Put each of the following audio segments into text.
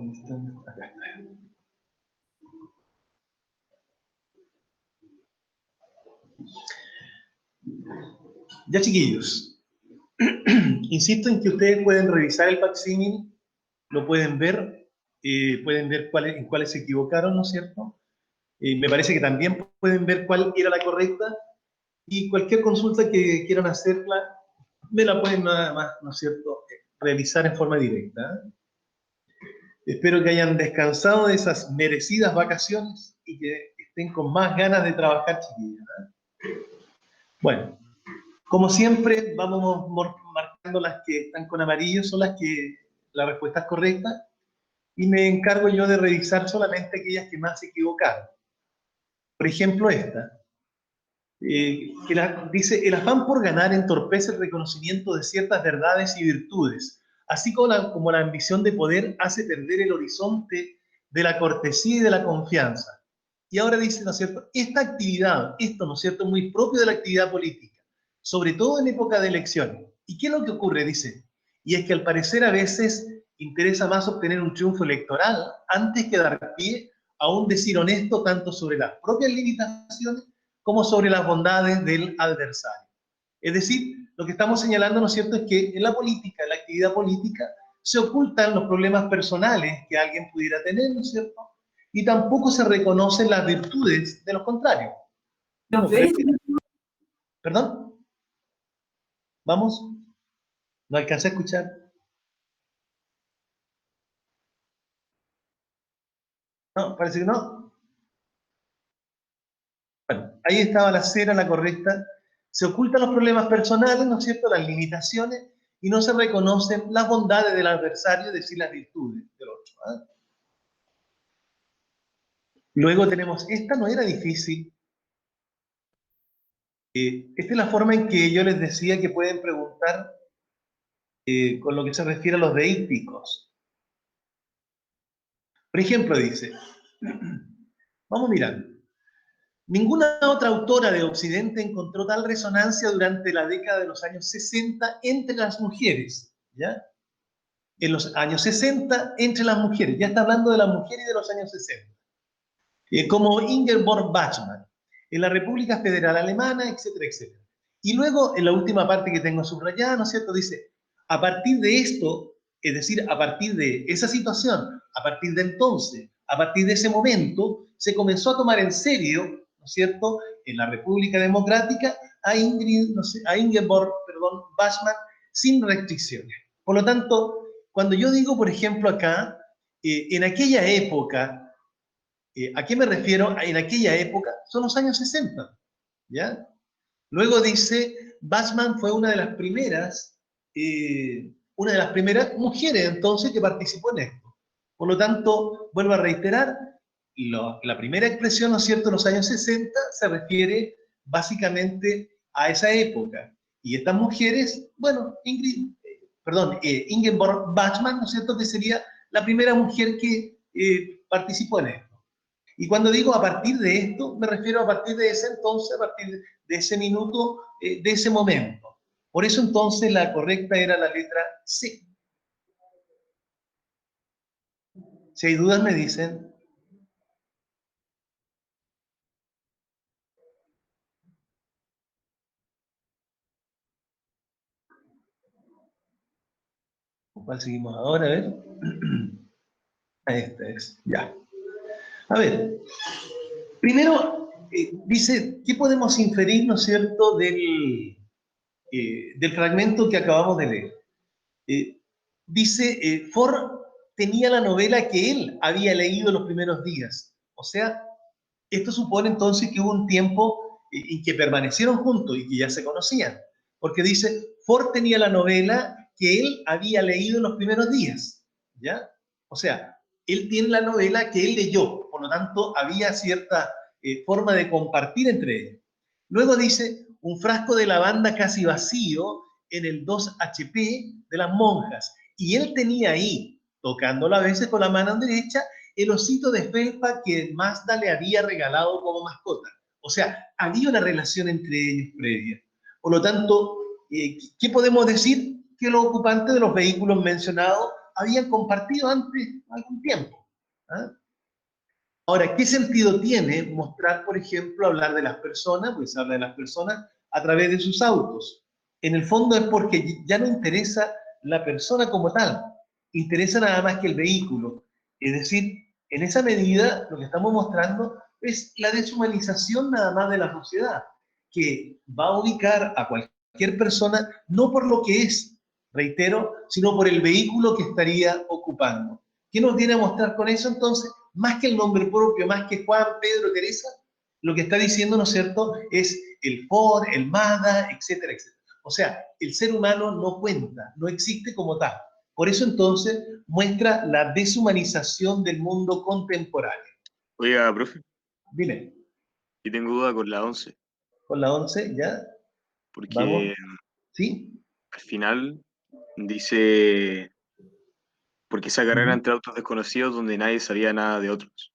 ¿Dónde están? Acá está. Ya, chiquillos, insisto en que ustedes pueden revisar el facsímil, lo pueden ver en cuáles se equivocaron, ¿no es cierto? Me parece que también pueden ver cuál era la correcta, y cualquier consulta que quieran hacerla, me la pueden nada más, ¿no es cierto?, realizar en forma directa. Espero que hayan descansado de esas merecidas vacaciones y que estén con más ganas de trabajar, chiquillos. Bueno, como siempre, vamos marcando las que están con amarillo, son las que la respuesta es correcta, y me encargo yo de revisar solamente aquellas que más se equivocaron. Por ejemplo, esta, dice: el afán por ganar entorpece el reconocimiento de ciertas verdades y virtudes, así como la ambición de poder hace perder el horizonte de la cortesía y de la confianza. Y ahora dice, ¿no es cierto?, esta actividad, esto, ¿no es cierto?, muy propio de la actividad política, sobre todo en época de elecciones. ¿Y qué es lo que ocurre? Dice, y es que al parecer a veces interesa más obtener un triunfo electoral antes que dar pie a un decir honesto tanto sobre las propias limitaciones como sobre las bondades del adversario. Es decir, lo que estamos señalando, ¿no es cierto?, es que en la política, en la actividad política, se ocultan los problemas personales que alguien pudiera tener, ¿no es cierto?, y tampoco se reconocen las virtudes de los contrarios. ¿Nos ves? ¿Perdón? ¿Vamos? ¿No alcancé a escuchar? No, parece que no. Bueno, ahí estaba la cera, la correcta. Se ocultan los problemas personales, ¿no es cierto?, las limitaciones, y no se reconocen las bondades del adversario, es decir, las virtudes del otro. ¿Eh? Luego tenemos, esta no era difícil. Esta es la forma en que yo les decía que pueden preguntar con lo que se refiere a los deícticos. Por ejemplo, dice, vamos mirando. Ninguna otra autora de Occidente encontró tal resonancia durante la década de los años 60 entre las mujeres, ¿ya? En los años 60 entre las mujeres, ya está hablando de las mujeres de los años 60, como Ingeborg Bachmann, en la República Federal Alemana, etcétera, etcétera. Y luego, en la última parte que tengo subrayada, ¿no es cierto?, dice, a partir de esto, es decir, a partir de esa situación, a partir de entonces, a partir de ese momento, se comenzó a tomar en serio, ¿no es cierto?, en la República Democrática, a Ingeborg Bachmann, sin restricciones. Por lo tanto, cuando yo digo, por ejemplo, acá, en aquella época, ¿a qué me refiero? En aquella época, son los años 60, ¿ya? Luego dice, Bachmann fue una de las primeras mujeres entonces que participó en esto. Por lo tanto, vuelvo a reiterar, la primera expresión, ¿no es cierto?, en los años 60 se refiere básicamente a esa época. Y estas mujeres, bueno, Ingeborg Bachmann, ¿no es cierto?, que sería la primera mujer que participó en esto. Y cuando digo a partir de esto, me refiero a partir de ese entonces, a partir de ese minuto, de ese momento. Por eso entonces la correcta era la letra C. Si hay dudas me dicen. ¿Con cuál seguimos ahora? A ver. Esta es, ya. A ver, primero dice, ¿qué podemos inferir, ¿no es cierto?, del fragmento que acabamos de leer? Dice, Ford tenía la novela que él había leído en los primeros días. O sea, esto supone entonces que hubo un tiempo en que permanecieron juntos y que ya se conocían. Porque dice, Ford tenía la novela que él había leído en los primeros días. ¿Ya? O sea, él tiene la novela que él leyó. Por lo tanto, había cierta forma de compartir entre ellos. Luego dice, un frasco de lavanda casi vacío en el 2HP de las monjas. Y él tenía ahí, tocándolo a veces con la mano derecha, el osito de felpa que Mazda le había regalado como mascota. O sea, había una relación entre ellos previa. Por lo tanto, ¿qué podemos decir? Que los ocupantes de los vehículos mencionados habían compartido antes algún tiempo. ¿Ah? Ahora, ¿qué sentido tiene mostrar, por ejemplo, hablar de las personas? Pues se habla de las personas a través de sus autos. En el fondo es porque ya no interesa la persona como tal, interesa nada más que el vehículo. Es decir, en esa medida lo que estamos mostrando es la deshumanización nada más de la sociedad, que va a ubicar a cualquier persona no por lo que es, reitero, sino por el vehículo que estaría ocupando. ¿Qué nos viene a mostrar con eso entonces? Más que el nombre propio, más que Juan, Pedro, Teresa, lo que está diciendo, ¿no es cierto?, es el Ford, el Mazda, etcétera, etcétera. O sea, el ser humano no cuenta, no existe como tal. Por eso entonces muestra la deshumanización del mundo contemporáneo. Oiga, profe, Dime, y tengo duda con la 11, con la 11, ¿ya? porque Vamos, ¿sí? al final dice, porque esa carrera Uh-huh. entre autos desconocidos donde nadie sabía nada de otros.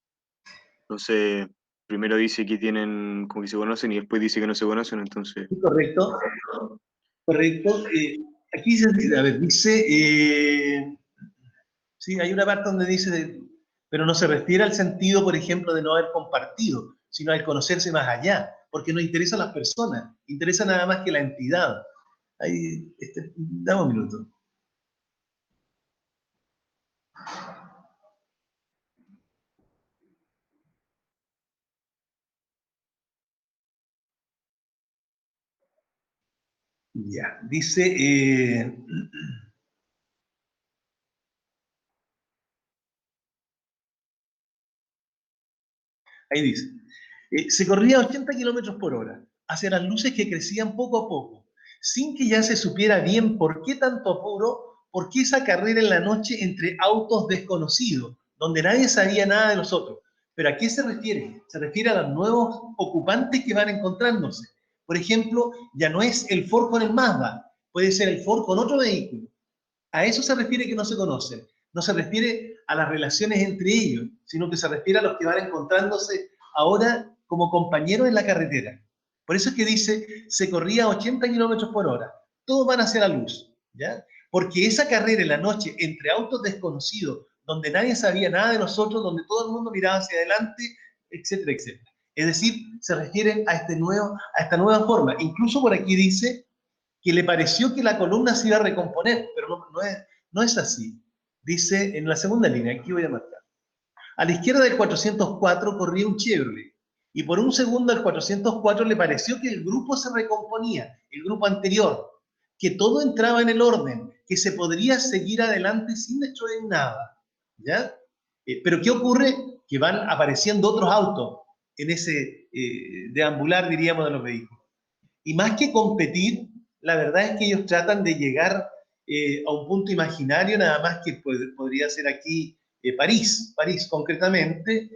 Entonces, primero dice que tienen, como que se conocen, y después dice que no se conocen, entonces, Sí, correcto, correcto. Aquí dice, a ver, dice, sí, hay una parte donde dice, pero no se refiere al sentido, por ejemplo, de no haber compartido, sino al conocerse más allá, porque no interesan las personas, interesa nada más que la entidad. Ahí, dame un minuto. Ya, dice, ahí dice, se corría a 80 kilómetros por hora hacia las luces que crecían poco a poco, sin que ya se supiera bien por qué tanto apuro, por qué esa carrera en la noche entre autos desconocidos, donde nadie sabía nada de los otros. ¿Pero a qué se refiere? Se refiere a los nuevos ocupantes que van encontrándose. Por ejemplo, ya no es el Ford con el Mazda, puede ser el Ford con otro vehículo. A eso se refiere que no se conocen. No se refiere a las relaciones entre ellos, sino que se refiere a los que van encontrándose ahora como compañeros en la carretera. Por eso es que dice, se corría a 80 kilómetros por hora. Todos van hacia la luz, ¿ya? Porque esa carrera en la noche entre autos desconocidos, donde nadie sabía nada de nosotros, donde todo el mundo miraba hacia adelante, etcétera, etcétera. Es decir, se refiere a, a esta nueva forma. Incluso por aquí dice que le pareció que la columna se iba a recomponer, pero no es así. Dice en la segunda línea, aquí voy a marcar. A la izquierda del 404 corría un Chevrolet, y por un segundo al 404 le pareció que el grupo se recomponía, el grupo anterior, que todo entraba en el orden, que se podría seguir adelante sin destruir nada. ¿Ya? Pero ¿qué ocurre? Que van apareciendo otros autos en ese deambular, diríamos, de los vehículos. Y más que competir, la verdad es que ellos tratan de llegar a un punto imaginario, nada más que podría ser aquí París concretamente,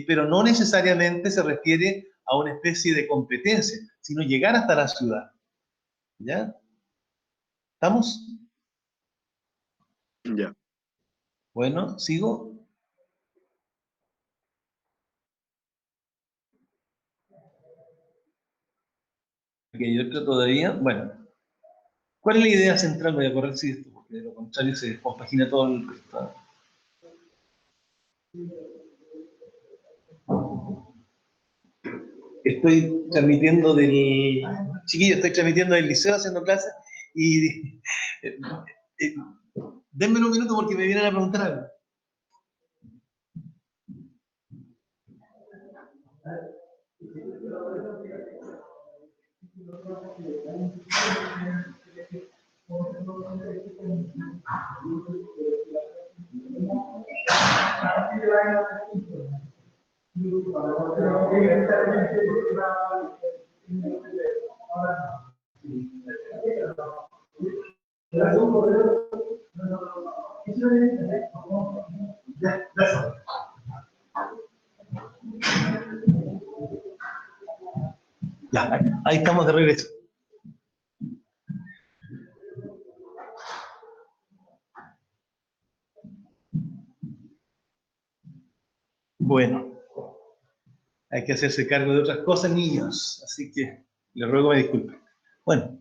pero no necesariamente se refiere a una especie de competencia, sino llegar hasta la ciudad. ¿Ya? ¿Estamos? ya. Bueno, ¿sigo? Aquí hay otro todavía. Bueno, ¿cuál es la idea central? Voy a corregir esto, porque de lo contrario se compagina todo el resto. Estoy transmitiendo del... Chiquillo, estoy transmitiendo del liceo haciendo clases y... eh, denme un minuto porque me vienen a preguntar algo. Ya, ahí estamos de regreso. Bueno, hay que hacerse cargo de otras cosas, niños, así que les ruego me disculpen. Bueno,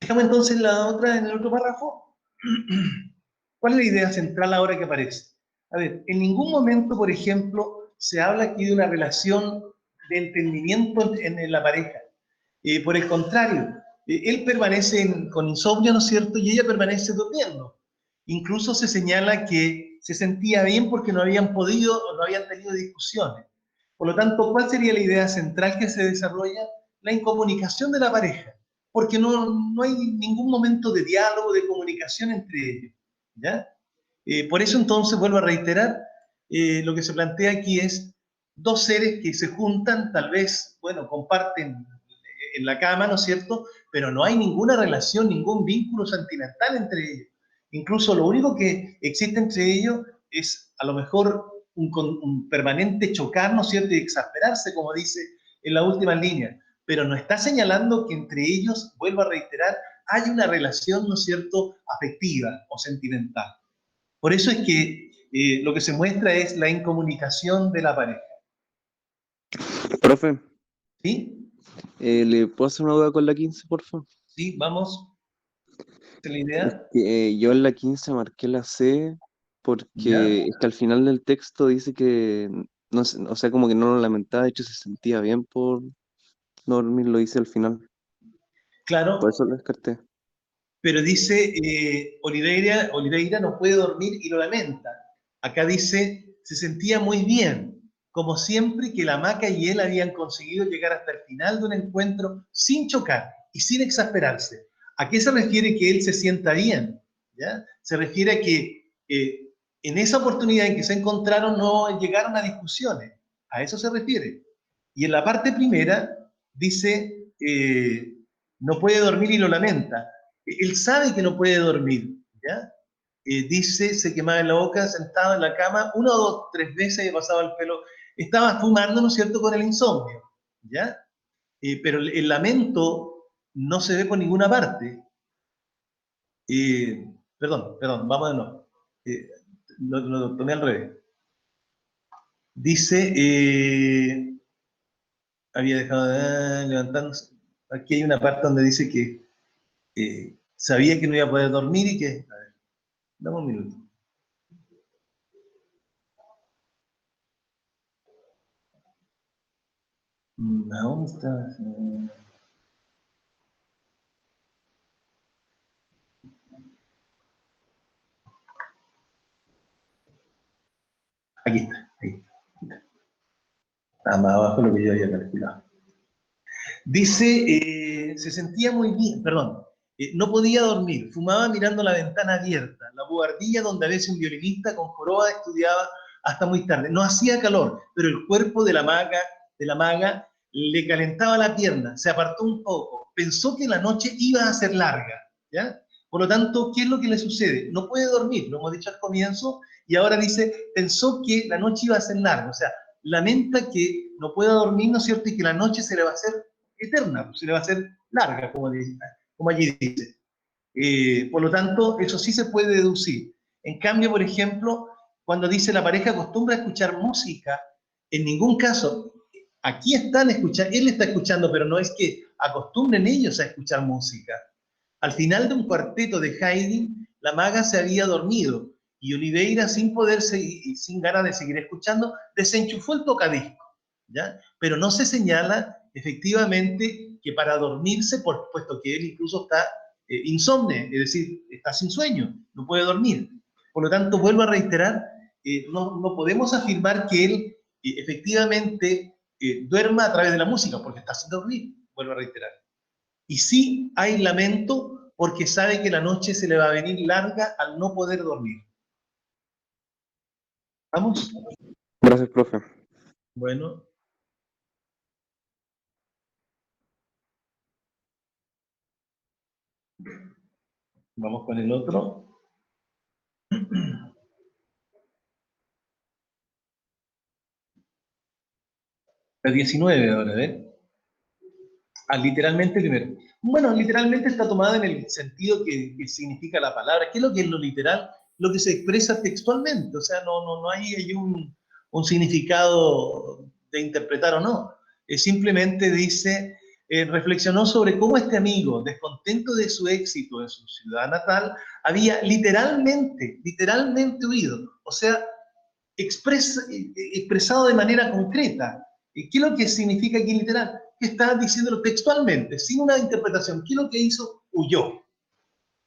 dejamos entonces la otra en el otro párrafo. ¿Cuál es la idea central ahora que aparece? A ver, en ningún momento, por ejemplo, se habla aquí de una relación de entendimiento en la pareja. Por el contrario, él permanece con insomnio, ¿no es cierto? Y ella permanece durmiendo. Incluso se señala que se sentía bien porque no habían podido o no habían tenido discusiones. Por lo tanto, ¿cuál sería la idea central que se desarrolla? La incomunicación de la pareja, porque no hay ningún momento de diálogo, de comunicación entre ellos. ¿Ya? Por eso entonces, vuelvo a reiterar, lo que se plantea aquí es dos seres que se juntan, tal vez, bueno, comparten en la cama, ¿no es cierto? Pero no hay ninguna relación, ningún vínculo sentimental entre ellos. Incluso lo único que existe entre ellos es a lo mejor un permanente chocar, ¿no es cierto? Y exasperarse, como dice en la última línea. Pero no está señalando que entre ellos, vuelvo a reiterar, hay una relación, ¿no es cierto?, afectiva o sentimental. Por eso es que lo que se muestra es la incomunicación de la pareja. Profe, ¿Sí? ¿le puedo hacer una duda con la 15, por favor? ¿Sí? ¿Vamos? ¿Esa es la Es idea? que yo en la 15 marqué la C ¿Ya? porque es que al final del texto dice que, no sé, o sea, como que no lo lamentaba, de hecho se sentía bien por no dormir, lo dice al final. Por Claro, eso lo descarté. pero dice, Oliveira no puede dormir y lo lamenta. Acá dice, se sentía muy bien, como siempre que la hamaca y él habían conseguido llegar hasta el final de un encuentro sin chocar y sin exasperarse. ¿A qué se refiere que él se sienta bien? ¿Ya? Se refiere a que en esa oportunidad en que se encontraron no llegaron a discusiones. A eso se refiere. Y en la parte primera dice, no puede dormir y lo lamenta. Él sabe que no puede dormir, ¿ya? Dice, se quemaba en la boca, sentado en la cama, una o dos, tres veces le pasaba el pelo. Estaba fumando, ¿no es cierto?, con el insomnio, ¿ya? Pero el lamento no se ve por ninguna parte. Perdón, vamos de nuevo. Lo tomé al revés. Dice, había dejado de levantándose. Aquí hay una parte donde dice que sabía que no iba a poder dormir y que... A ver, dame un minuto. ¿A dónde está? Aquí está, ahí está. Está más abajo de lo que yo había calculado. Dice, se sentía muy bien, perdón, no podía dormir, fumaba mirando la ventana abierta, la buhardilla donde a veces un violinista con joroba estudiaba hasta muy tarde. No hacía calor, pero el cuerpo de la maga le calentaba la pierna, se apartó un poco, pensó que la noche iba a ser larga, ¿ya? Por lo tanto, ¿qué es lo que le sucede? No puede dormir, lo hemos dicho al comienzo, y ahora dice, pensó que la noche iba a ser larga, o sea, lamenta que no pueda dormir, ¿no es cierto?, y que la noche se le va a hacer eterna, se le va a hacer larga, como allí dice. Por lo tanto, eso sí se puede deducir. En cambio, por ejemplo, cuando dice la pareja acostumbra a escuchar música, en ningún caso, aquí están escuchando, él está escuchando, pero no es que acostumbren ellos a escuchar música. Al final de un cuarteto de Haydn, la maga se había dormido y Oliveira, sin poderse y sin ganas de seguir escuchando, desenchufó el tocadisco, ¿ya? Pero no se señala efectivamente que para dormirse, por puesto que él incluso está insomne, es decir, está sin sueño, no puede dormir. Por lo tanto, vuelvo a reiterar, no podemos afirmar que él efectivamente duerma a través de la música, porque está sin dormir, vuelvo a reiterar. Y sí hay lamento porque sabe que la noche se le va a venir larga al no poder dormir. ¿Vamos? Gracias, profe. Bueno. Vamos con el otro. La 19 ahora, ¿ven? Literalmente primero. Bueno, literalmente está tomada en el sentido que significa la palabra. ¿Qué es lo que es lo literal? Lo que se expresa textualmente. O sea, no hay un significado de interpretar o no. Simplemente dice, reflexionó sobre cómo este amigo, descontento de su éxito en su ciudad natal, había literalmente huido, o sea, expresado de manera concreta. ¿Qué es lo que significa aquí literal? Que está diciéndolo textualmente, sin una interpretación. ¿Qué es lo que hizo? Huyó.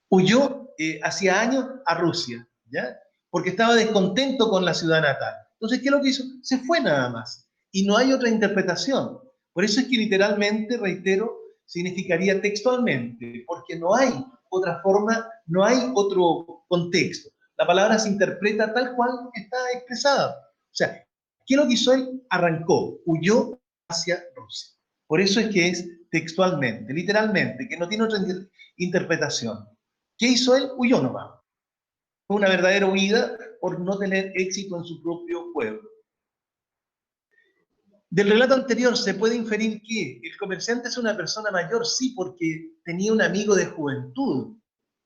Huyó hacía años a Rusia, ¿ya? Porque estaba descontento con la ciudad natal. Entonces, ¿qué es lo que hizo? Se fue nada más. Y no hay otra interpretación. Por eso es que literalmente, reitero, significaría textualmente, porque no hay otra forma, no hay otro contexto. La palabra se interpreta tal cual está expresada. O sea, ¿qué es lo que hizo él? Arrancó, huyó hacia Rusia. Por eso es que es textualmente, literalmente, que no tiene otra interpretación. ¿Qué hizo él? Huyó nomás. Fue una verdadera huida por no tener éxito en su propio pueblo. Del relato anterior se puede inferir que el comerciante es una persona mayor, sí, porque tenía un amigo de juventud.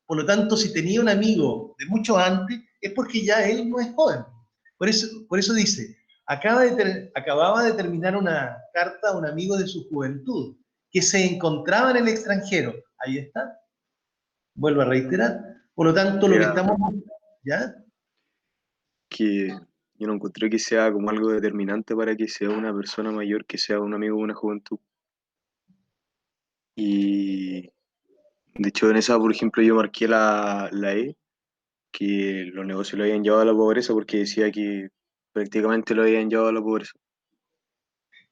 Por lo tanto, si tenía un amigo de mucho antes, es porque ya él no es joven. Por eso dice, acababa de terminar una carta a un amigo de su juventud, que se encontraba en el extranjero. Ahí está. Vuelvo a reiterar. Por lo tanto, lo que Era estamos... ¿Ya? que yo no encontré que sea como algo determinante para que sea una persona mayor que sea un amigo de una juventud. Y de hecho en esa, por ejemplo, yo marqué la E, que los negocios lo habían llevado a la pobreza porque decía que prácticamente lo habían llevado a la pobreza.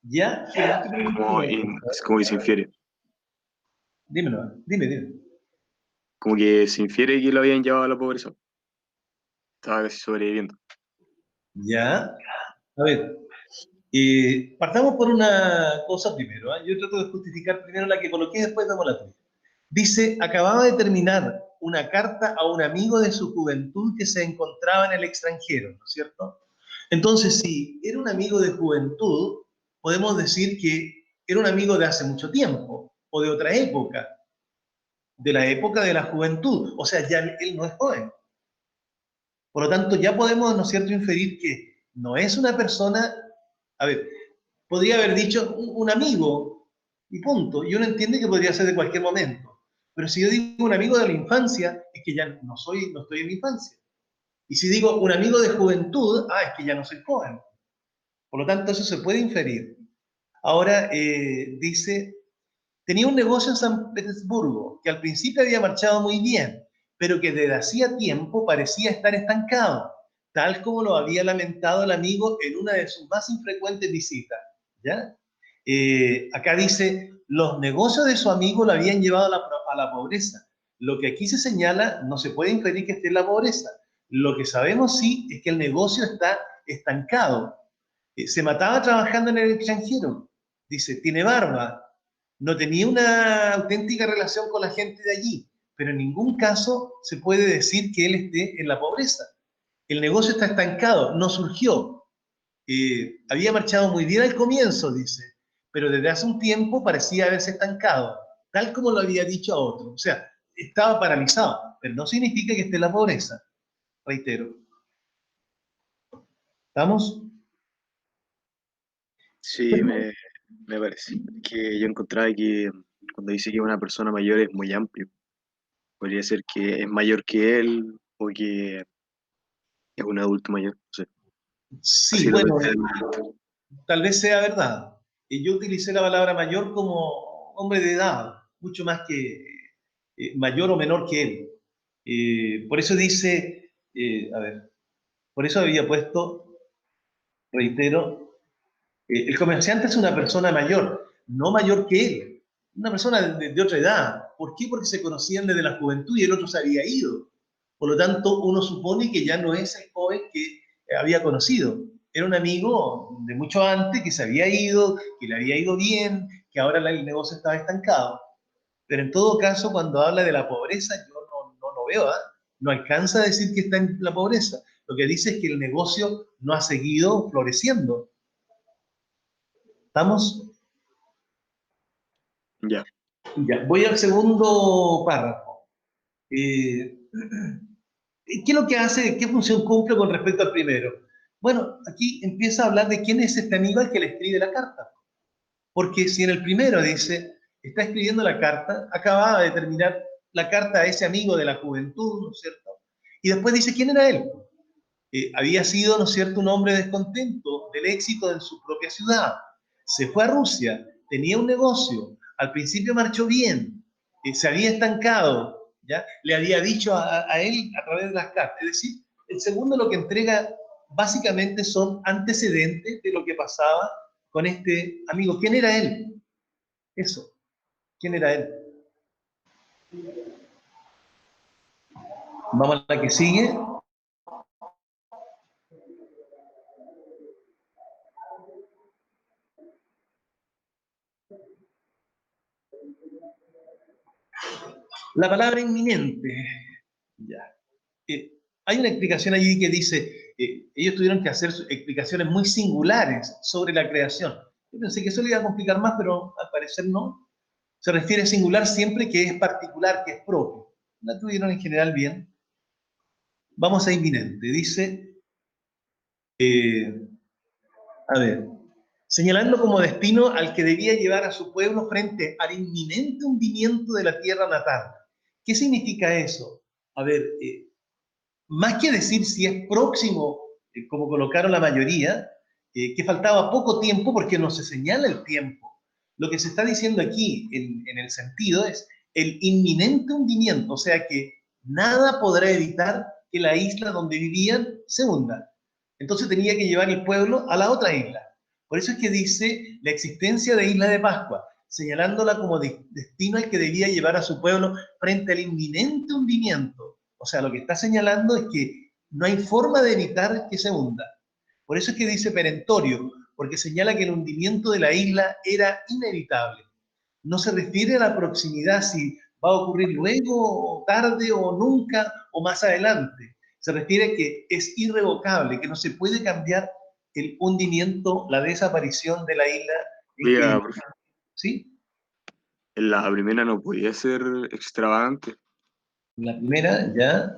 ¿Ya? Es como que se infiere. Dímelo, dime. Como que se infiere que lo habían llevado a la pobreza. Estaba casi sobreviviendo. ¿Ya? A ver, partamos por una cosa primero. Yo trato de justificar primero la que coloqué y después damos la tuya. Dice, acababa de terminar una carta a un amigo de su juventud que se encontraba en el extranjero, ¿no es cierto? Entonces, si era un amigo de juventud, podemos decir que era un amigo de hace mucho tiempo o de otra época, de la época de la juventud. O sea, ya él no es joven. Por lo tanto, ya podemos, ¿no es cierto?, inferir que no es una persona, a ver, podría haber dicho un amigo y punto. Y uno entiende que podría ser de cualquier momento. Pero si yo digo un amigo de la infancia, es que ya no estoy en mi infancia. Y si digo un amigo de juventud, es que ya no soy joven. Por lo tanto, eso se puede inferir. Ahora, dice, tenía un negocio en San Petersburgo que al principio había marchado muy bien, pero que desde hacía tiempo parecía estar estancado, tal como lo había lamentado el amigo en una de sus más infrecuentes visitas. ¿Ya? Acá dice, los negocios de su amigo lo habían llevado a la pobreza. Lo que aquí se señala no se puede inferir que esté en la pobreza. Lo que sabemos sí es que el negocio está estancado. Se mataba trabajando en el extranjero. Dice, tiene barba, no tenía una auténtica relación con la gente de allí, pero en ningún caso se puede decir que él esté en la pobreza. El negocio está estancado, no surgió. Había marchado muy bien al comienzo, dice, pero desde hace un tiempo parecía haberse estancado, tal como lo había dicho a otro. O sea, estaba paralizado, pero no significa que esté en la pobreza, reitero. ¿Estamos? Sí, me parece. Que yo encontraba que cuando dice que una persona mayor es muy amplio. Podría ser que es mayor que él o que es un adulto mayor. No sé. Sí, Así lo bueno, pensé. tal vez sea verdad. Yo utilicé la palabra mayor como hombre de edad, mucho más que mayor o menor que él. Por eso dice, a ver, por eso había puesto, reitero, el comerciante es una persona mayor, no mayor que él, una persona de otra edad. ¿Por qué? Porque se conocían desde la juventud y el otro se había ido. Por lo tanto, uno supone que ya no es el joven que había conocido. Era un amigo de mucho antes que se había ido, que le había ido bien, que ahora el negocio estaba estancado. Pero en todo caso, cuando habla de la pobreza, yo no lo veo, ¿eh? No alcanza a decir que está en la pobreza. Lo que dice es que el negocio no ha seguido floreciendo. ¿Estamos? Ya. Ya, voy al segundo párrafo. ¿Qué es lo que hace, qué función cumple con respecto al primero? Bueno, aquí empieza a hablar de quién es este amigo al que le escribe la carta. Porque si en el primero dice, está escribiendo la carta, acababa de terminar la carta a ese amigo de la juventud, ¿no es cierto? Y después dice, ¿quién era él? Había sido, ¿no es cierto?, un hombre descontento del éxito en su propia ciudad. Se fue a Rusia, tenía un negocio, al principio marchó bien, se había estancado, ¿ya? Le había dicho a él a través de las cartas. Es decir, el segundo lo que entrega básicamente son antecedentes de lo que pasaba con este amigo. ¿Quién era él? Eso. ¿Quién era él? Vamos a la que sigue. La palabra inminente. Ya. Hay una explicación allí que dice, ellos tuvieron que hacer explicaciones muy singulares sobre la creación. Yo pensé que eso le iba a complicar más, pero al parecer no. Se refiere a singular siempre que es particular, que es propio. La tuvieron en general bien. Vamos a inminente. Dice, a ver, señalando como destino al que debía llevar a su pueblo frente al inminente hundimiento de la tierra natal. ¿Qué significa eso? A ver, más que decir si es próximo, como colocaron la mayoría, que faltaba poco tiempo porque no se señala el tiempo. Lo que se está diciendo aquí, en el sentido, es el inminente hundimiento, o sea que nada podrá evitar que la isla donde vivían se hunda. Entonces tenía que llevar el pueblo a la otra isla. Por eso es que dice la existencia de Isla de Pascua, señalándola como destino al que debía llevar a su pueblo frente al inminente hundimiento. O sea, lo que está señalando es que no hay forma de evitar que se hunda. Por eso es que dice perentorio, porque señala que el hundimiento de la isla era inevitable. No se refiere a la proximidad, si va a ocurrir luego, o tarde, o nunca, o más adelante. Se refiere a que es irrevocable, que no se puede cambiar el hundimiento, la desaparición de la isla. Oiga, ¿Sí? en la primera no podía ser extravagante. La primera, ya.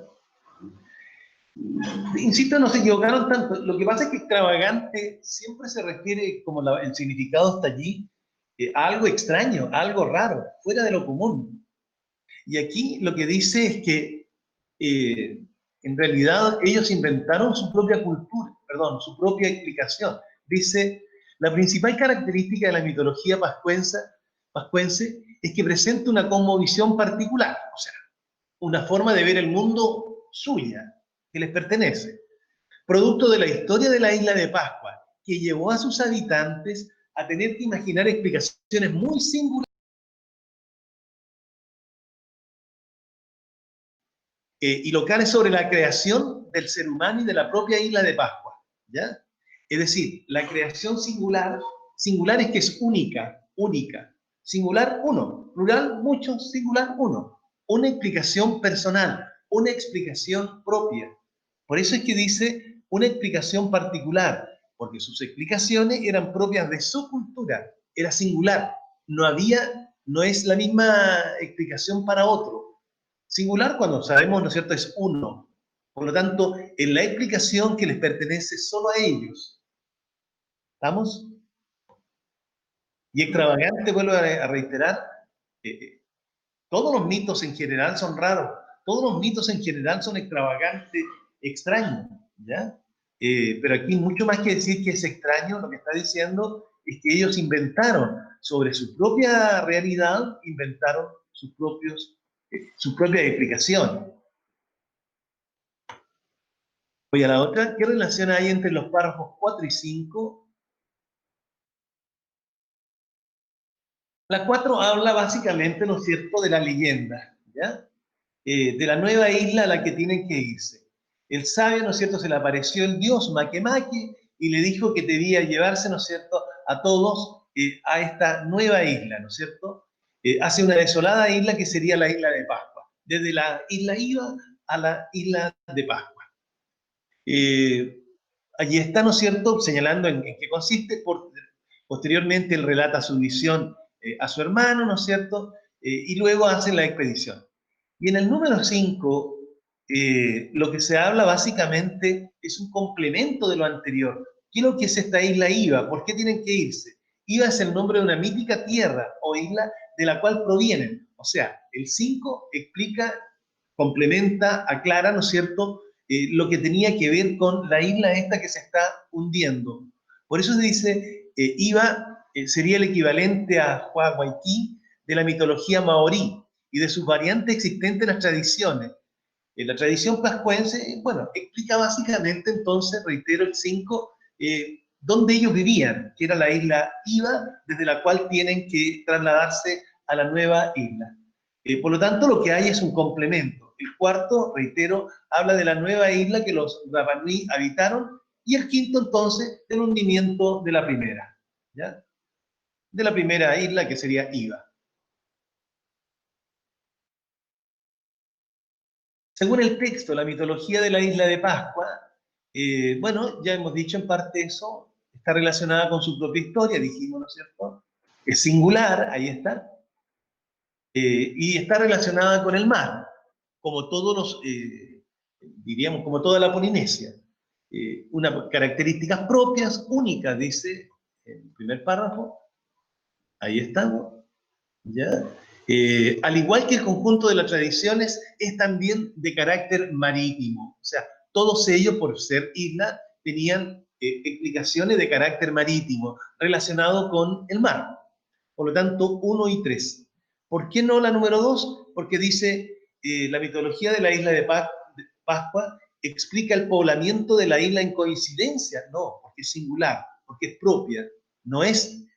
Insisto, no se equivocaron tanto. Lo que pasa es que extravagante siempre se refiere, como el significado está allí, a algo extraño, a algo raro, fuera de lo común. Y aquí lo que dice es que en realidad ellos inventaron su propia cultura, perdón, su propia explicación. Dice, la principal característica de la mitología pascuense es que presenta una cosmovisión particular, o sea, una forma de ver el mundo suya, que les pertenece, producto de la historia de la isla de Pascua, que llevó a sus habitantes a tener que imaginar explicaciones muy singulares y locales sobre la creación del ser humano y de la propia isla de Pascua, ¿ya? Es decir, la creación singular, singular es que es única, única. Singular, uno. Plural, muchos, singular, uno. Una explicación personal, una explicación propia. Por eso es que dice una explicación particular, porque sus explicaciones eran propias de su cultura, era singular. No es la misma explicación para otro. Singular, cuando sabemos, ¿no es cierto?, es uno. Por lo tanto, en la explicación que les pertenece solo a ellos. ¿Estamos? Y extravagante, vuelvo a reiterar, eh, todos los mitos en general son raros, todos los mitos en general son extravagantes, extraños, ¿ya? Pero aquí mucho más que decir que es extraño, lo que está diciendo es que ellos inventaron sobre su propia realidad, inventaron sus propias explicaciones. Voy a la otra. ¿Qué relación hay entre los párrafos 4 y 5? La 4 habla básicamente, ¿no es cierto?, de la leyenda, ¿ya? De la nueva isla a la que tienen que irse. El sabio, ¿no es cierto?, se le apareció el dios Makemake y le dijo que debía llevarse, ¿no es cierto?, a todos a esta nueva isla, ¿no es cierto? Hacia una desolada isla que sería la isla de Pascua. Desde la isla Iva a la isla de Pascua. Allí está, ¿no es cierto?, señalando en qué consiste. Posteriormente él relata su visión a su hermano, ¿no es cierto?, y luego hacen la expedición. Y en el número 5, lo que se habla básicamente es un complemento de lo anterior. ¿Qué es lo que es esta isla Iva? ¿Por qué tienen que irse? Iva es el nombre de una mítica tierra o isla de la cual provienen. O sea, el 5 explica, complementa, aclara, ¿no es cierto?, lo que tenía que ver con la isla esta que se está hundiendo. Por eso se dice, Iva sería el equivalente a Huahuaití de la mitología maorí y de sus variantes existentes en las tradiciones. En la tradición pascuense, bueno, explica básicamente entonces, reitero, el 5, dónde ellos vivían, que era la isla Iva, desde la cual tienen que trasladarse a la nueva isla. Por lo tanto, lo que hay es un complemento. El cuarto, reitero, habla de la nueva isla que los Rapa Nui habitaron, y el quinto, entonces, del hundimiento de la primera, ¿ya? De la primera isla, que sería Iva. Según el texto, la mitología de la isla de Pascua, bueno, ya hemos dicho en parte eso, está relacionada con su propia historia, dijimos, ¿no es cierto? Es singular, ahí está, y está relacionada con el mar, como todos los, diríamos, como toda la Polinesia. Unas características propias, únicas, dice el primer párrafo, ahí estamos, ¿ya? Al igual que el conjunto de las tradiciones, es también de carácter marítimo. O sea, todos ellos, por ser isla, tenían explicaciones de carácter marítimo relacionado con el mar. Por lo tanto, 1 y 3. ¿Por qué no la número 2? Porque dice, la mitología de la isla de Pascua explica el poblamiento de la isla en coincidencia. No, porque es singular, porque es propia. No es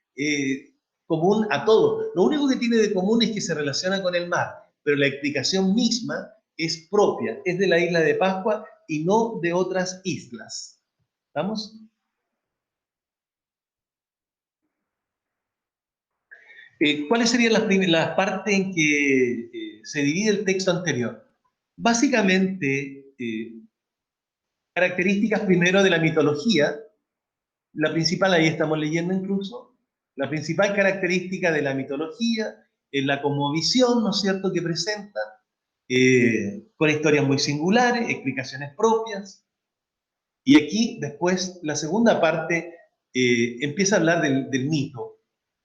común a todo. Lo único que tiene de común es que se relaciona con el mar, pero la explicación misma es propia, es de la isla de Pascua y no de otras islas. ¿Vamos? ¿Cuáles serían las partes en que se divide el texto anterior? Básicamente, características primero de la mitología. La principal, ahí estamos leyendo incluso, la principal característica de la mitología es la cosmovisión, ¿no es cierto?, que presenta, con historias muy singulares, explicaciones propias. Y aquí, después, la segunda parte empieza a hablar del mito.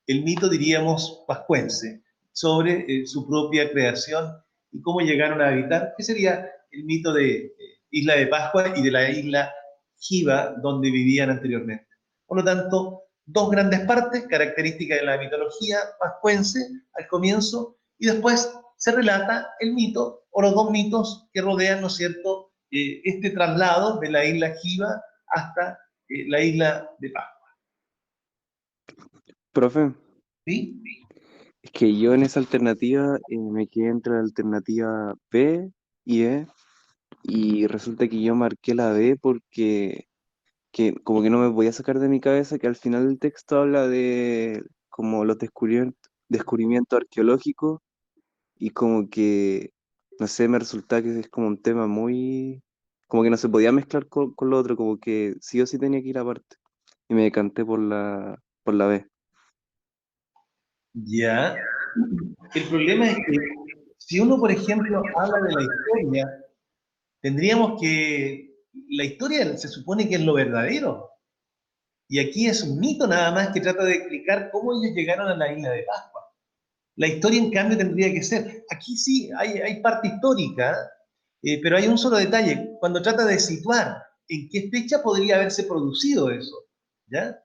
El mito, diríamos, pascuense, sobre su propia creación y cómo llegaron a habitar, que sería el mito de Isla de Pascua y de la isla Giva, donde vivían anteriormente. Por lo tanto, dos grandes partes, características de la mitología pascuense al comienzo, y después se relata el mito o los dos mitos que rodean, ¿no es cierto?, este traslado de la isla Giva hasta la isla de Pascua. Profe, ¿Sí? es que yo en esa alternativa me quedé entre la alternativa B y E, y resulta que yo marqué la B porque como que no me podía sacar de mi cabeza que al final del texto habla de como los descubrimientos arqueológicos, y como que, no sé, me resulta que es como un tema muy, como que no se podía mezclar con lo otro, como que sí o sí tenía que ir aparte, y me decanté por la B. Ya. El problema es que si uno, por ejemplo, habla de la historia, tendríamos que... La historia se supone que es lo verdadero. Y aquí es un mito nada más que trata de explicar cómo ellos llegaron a la isla de Pascua. La historia, en cambio, tendría que ser... Aquí sí hay parte histórica, pero hay un solo detalle. Cuando trata de situar en qué fecha podría haberse producido eso, ¿ya?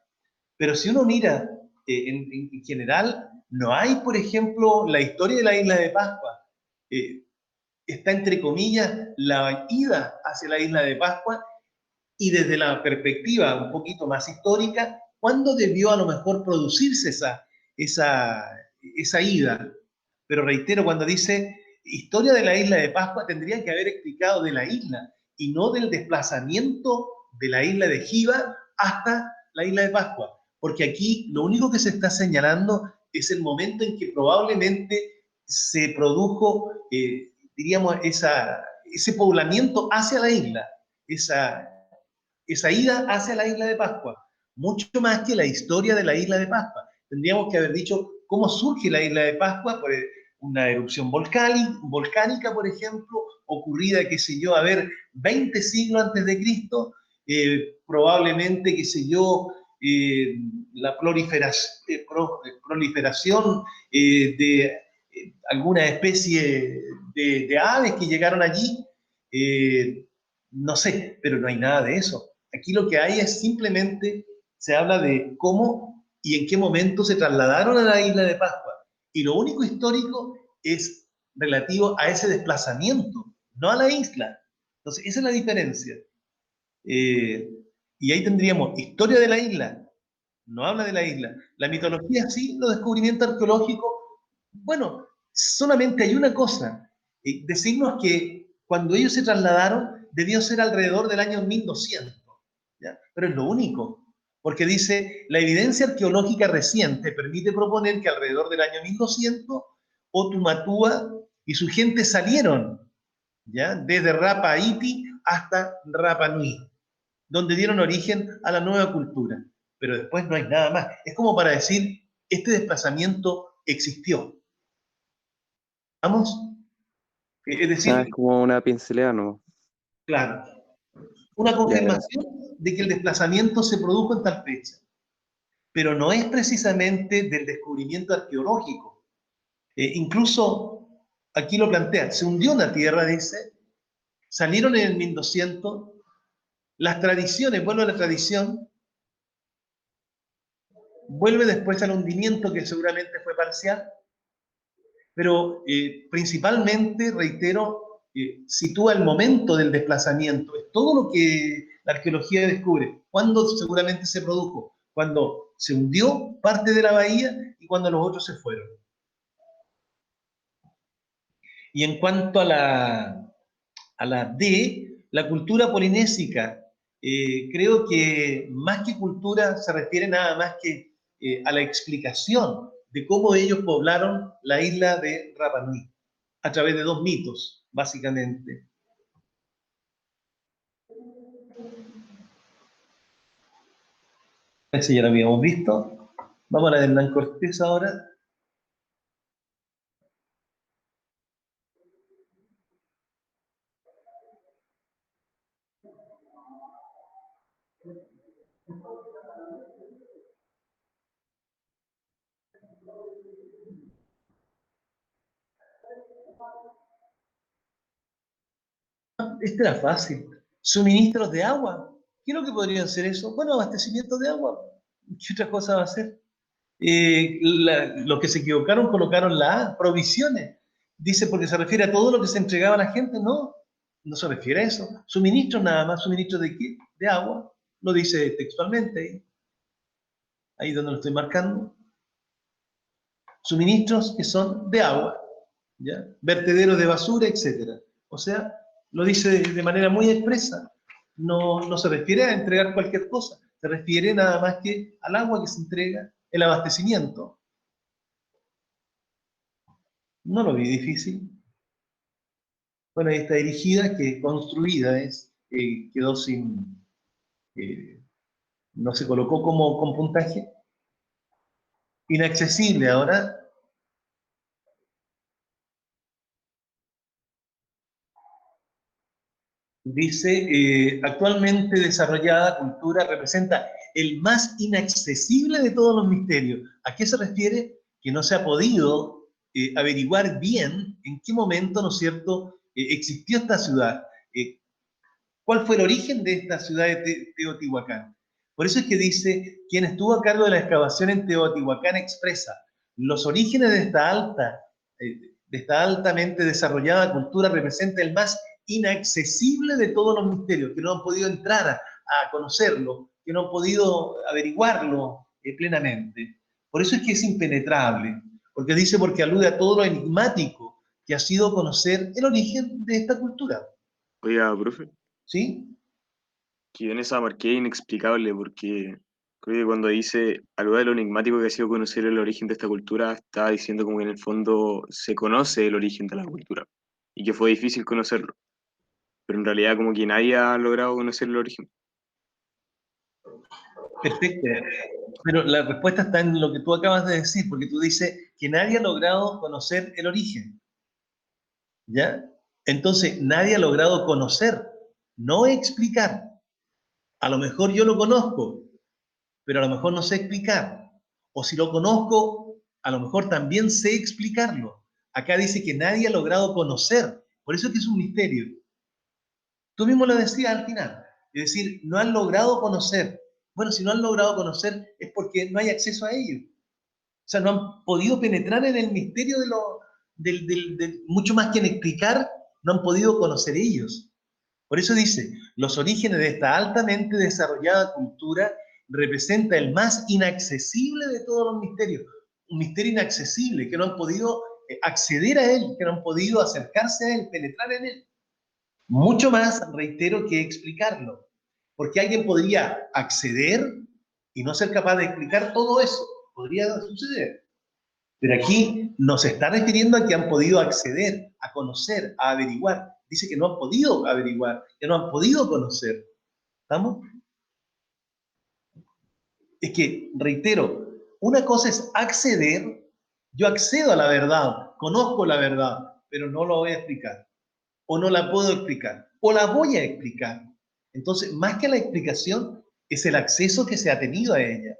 Pero si uno mira en general, no hay, por ejemplo, la historia de la isla de Pascua. Está entre comillas la ida hacia la isla de Pascua, y desde la perspectiva un poquito más histórica, ¿cuándo debió a lo mejor producirse esa, esa ida? Pero reitero, cuando dice historia de la isla de Pascua, tendrían que haber explicado de la isla y no del desplazamiento de la isla de Giva hasta la isla de Pascua. Porque aquí lo único que se está señalando es el momento en que probablemente se produjo, diríamos, ese poblamiento hacia la isla, esa ida hacia la isla de Pascua, mucho más que la historia de la isla de Pascua. Tendríamos que haber dicho cómo surge la isla de Pascua, por una erupción volcánica, por ejemplo, ocurrida, qué sé yo, a ver, 20 siglos antes de Cristo, probablemente, qué sé yo, la proliferación de alguna especie de aves que llegaron allí, no sé, pero no hay nada de eso. Aquí lo que hay es simplemente, se habla de cómo y en qué momento se trasladaron a la isla de Pascua. Y lo único histórico es relativo a ese desplazamiento, no a la isla. Entonces, esa es la diferencia. Y ahí tendríamos historia de la isla, no habla de la isla. La mitología sí, los descubrimientos arqueológicos, bueno, solamente hay una cosa, decirnos que cuando ellos se trasladaron debió ser alrededor del año 1200, ¿ya? Pero es lo único, porque dice, la evidencia arqueológica reciente permite proponer que alrededor del año 1200 Otumatúa y su gente salieron, ¿ya? Desde Rapa Iti hasta Rapa Nui, donde dieron origen a la nueva cultura. Pero después no hay nada más. Es como para decir, este desplazamiento existió. ¿Vamos? Es O sea, es decir, como una pincelada, ¿no? claro, una Ya, gracias. confirmación de que el desplazamiento se produjo en tal fecha, pero no es precisamente del descubrimiento arqueológico. Incluso aquí lo plantea, se hundió una tierra, dice, salieron en el 1200, las tradiciones, vuelve a la tradición, vuelve después al hundimiento que seguramente fue parcial, pero principalmente, reitero, sitúa el momento del desplazamiento, es todo lo que la arqueología descubre. ¿Cuándo seguramente se produjo? Cuando se hundió parte de la bahía y cuando los otros se fueron. Y en cuanto a la D, la cultura polinésica, creo que más que cultura se refiere nada más que a la explicación de cómo ellos poblaron la isla de Rapa Nui, a través de dos mitos, básicamente. Ese ya lo habíamos visto. Vamos a la de Hernán Cortés ahora. Este era fácil. Suministros de agua. ¿Qué es lo que podrían ser eso? Bueno, abastecimiento de agua. ¿Qué otra cosa va a ser? Los que se equivocaron colocaron la A, provisiones. Dice porque se refiere a todo lo que se entregaba a la gente. No, no se refiere a eso. Suministros nada más. ¿Suministros de qué? De agua. Lo dice textualmente. Ahí donde lo estoy marcando. Suministros que son de agua, ¿ya? Vertederos de basura, etcétera. O sea, lo dice de manera muy expresa. No, no se refiere a entregar cualquier cosa. Se refiere nada más que al agua que se entrega, el abastecimiento. No lo vi difícil. Bueno, ahí está dirigida, que construida es, quedó sin, no se colocó como con puntaje. Inaccesible ahora. Dice, actualmente desarrollada cultura representa el más inaccesible de todos los misterios. ¿A qué se refiere? Que no se ha podido averiguar bien en qué momento, ¿no es cierto?, existió esta ciudad. ¿Cuál fue el origen de esta ciudad de Teotihuacán? Por eso es que dice, quien estuvo a cargo de la excavación en Teotihuacán expresa, los orígenes de esta altamente desarrollada cultura representa el más inaccesible de todos los misterios, que no han podido entrar a conocerlo, que no han podido averiguarlo plenamente. Por eso es que es impenetrable, porque dice, porque alude a todo lo enigmático que ha sido conocer el origen de esta cultura. Oiga, profe, ¿Sí? que yo en esa marqué inexplicable porque creo que cuando dice algo de lo enigmático que ha sido conocer el origen de esta cultura, está diciendo como que en el fondo se conoce el origen de la cultura y que fue difícil conocerlo, pero en realidad como que nadie ha logrado conocer el origen. Perfecto. Pero la respuesta está en lo que tú acabas de decir, porque tú dices que nadie ha logrado conocer el origen, ¿ya? Entonces, nadie ha logrado conocer, no explicar. A lo mejor yo lo conozco, pero a lo mejor no sé explicar. O si lo conozco, a lo mejor también sé explicarlo. Acá dice que nadie ha logrado conocer. Por eso es que es un misterio. Tú mismo lo decías al final. Es decir, no han logrado conocer. Bueno, si no han logrado conocer es porque no hay acceso a ello. O sea, no han podido penetrar en el misterio de lo, mucho más que en explicar, no han podido conocer ellos. Por eso dice, los orígenes de esta altamente desarrollada cultura representa el más inaccesible de todos los misterios. Un misterio inaccesible, que no han podido acceder a él, que no han podido acercarse a él, penetrar en él. Mucho más, reitero, que explicarlo. Porque alguien podría acceder y no ser capaz de explicar todo eso. Podría suceder. Pero aquí nos está refiriendo a que han podido acceder, a conocer, a averiguar. Dice que no han podido averiguar, que no han podido conocer. ¿Estamos? Es que, reitero, una cosa es acceder, yo accedo a la verdad, conozco la verdad, pero no lo voy a explicar, o no la puedo explicar, o la voy a explicar. Entonces, más que la explicación, es el acceso que se ha tenido a ella.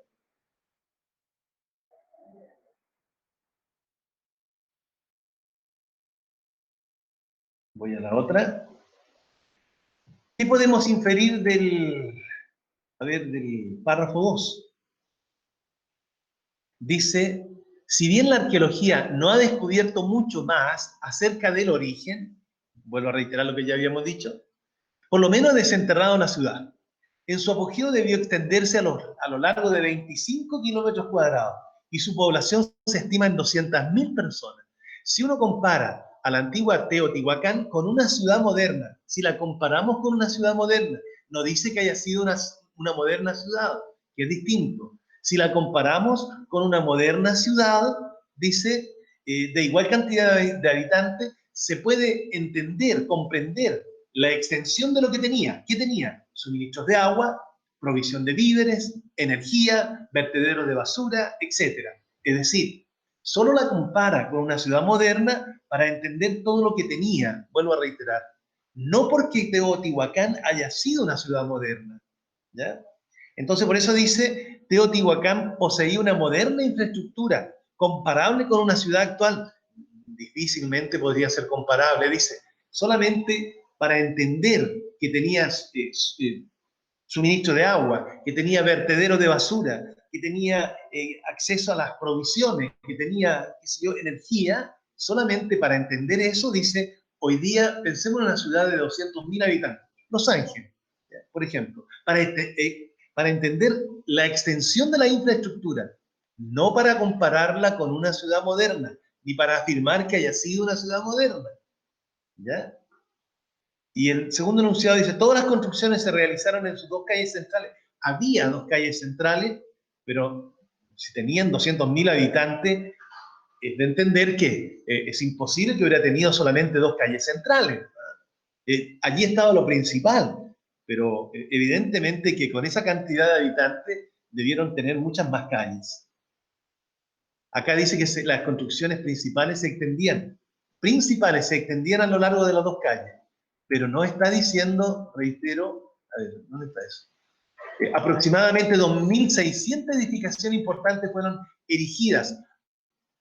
Voy a la otra. ¿Qué podemos inferir del párrafo 2? Dice, si bien la arqueología no ha descubierto mucho más acerca del origen, vuelvo a reiterar lo que ya habíamos dicho, por lo menos ha desenterrado la ciudad. En su apogeo debió extenderse a lo largo de 25 kilómetros cuadrados y su población se estima en 200.000 personas. Si uno compara a la antigua Teotihuacán con una ciudad moderna, si la comparamos con una ciudad moderna, no dice que haya sido una moderna ciudad, que es distinto. Si la comparamos con una moderna ciudad, dice, de igual cantidad de habitantes, se puede entender, comprender la extensión de lo que tenía. ¿Qué tenía? Suministros de agua, provisión de víveres, energía, vertederos de basura, etc. Es decir, solo la compara con una ciudad moderna para entender todo lo que tenía, vuelvo a reiterar. No porque Teotihuacán haya sido una ciudad moderna, ¿ya? Entonces, por eso dice, Teotihuacán poseía una moderna infraestructura comparable con una ciudad actual. Difícilmente podría ser comparable, dice. Solamente para entender que tenías suministro de agua, que tenía vertedero de basura, que tenía acceso a las provisiones, que tenía, qué sé yo, energía, solamente para entender eso, dice, hoy día pensemos en una ciudad de 200.000 habitantes, Los Ángeles, por ejemplo, para entender la extensión de la infraestructura, no para compararla con una ciudad moderna, ni para afirmar que haya sido una ciudad moderna, ¿ya? Y el segundo enunciado dice, todas las construcciones se realizaron en sus dos calles centrales. Había dos calles centrales, pero si tenían 200.000 habitantes, es de entender que es imposible que hubiera tenido solamente dos calles centrales. Allí estaba lo principal, pero evidentemente que con esa cantidad de habitantes debieron tener muchas más calles. Acá dice que las construcciones principales se extendían a lo largo de las dos calles, pero no está diciendo, reitero, a ver, ¿dónde está eso? Aproximadamente 2.600 edificaciones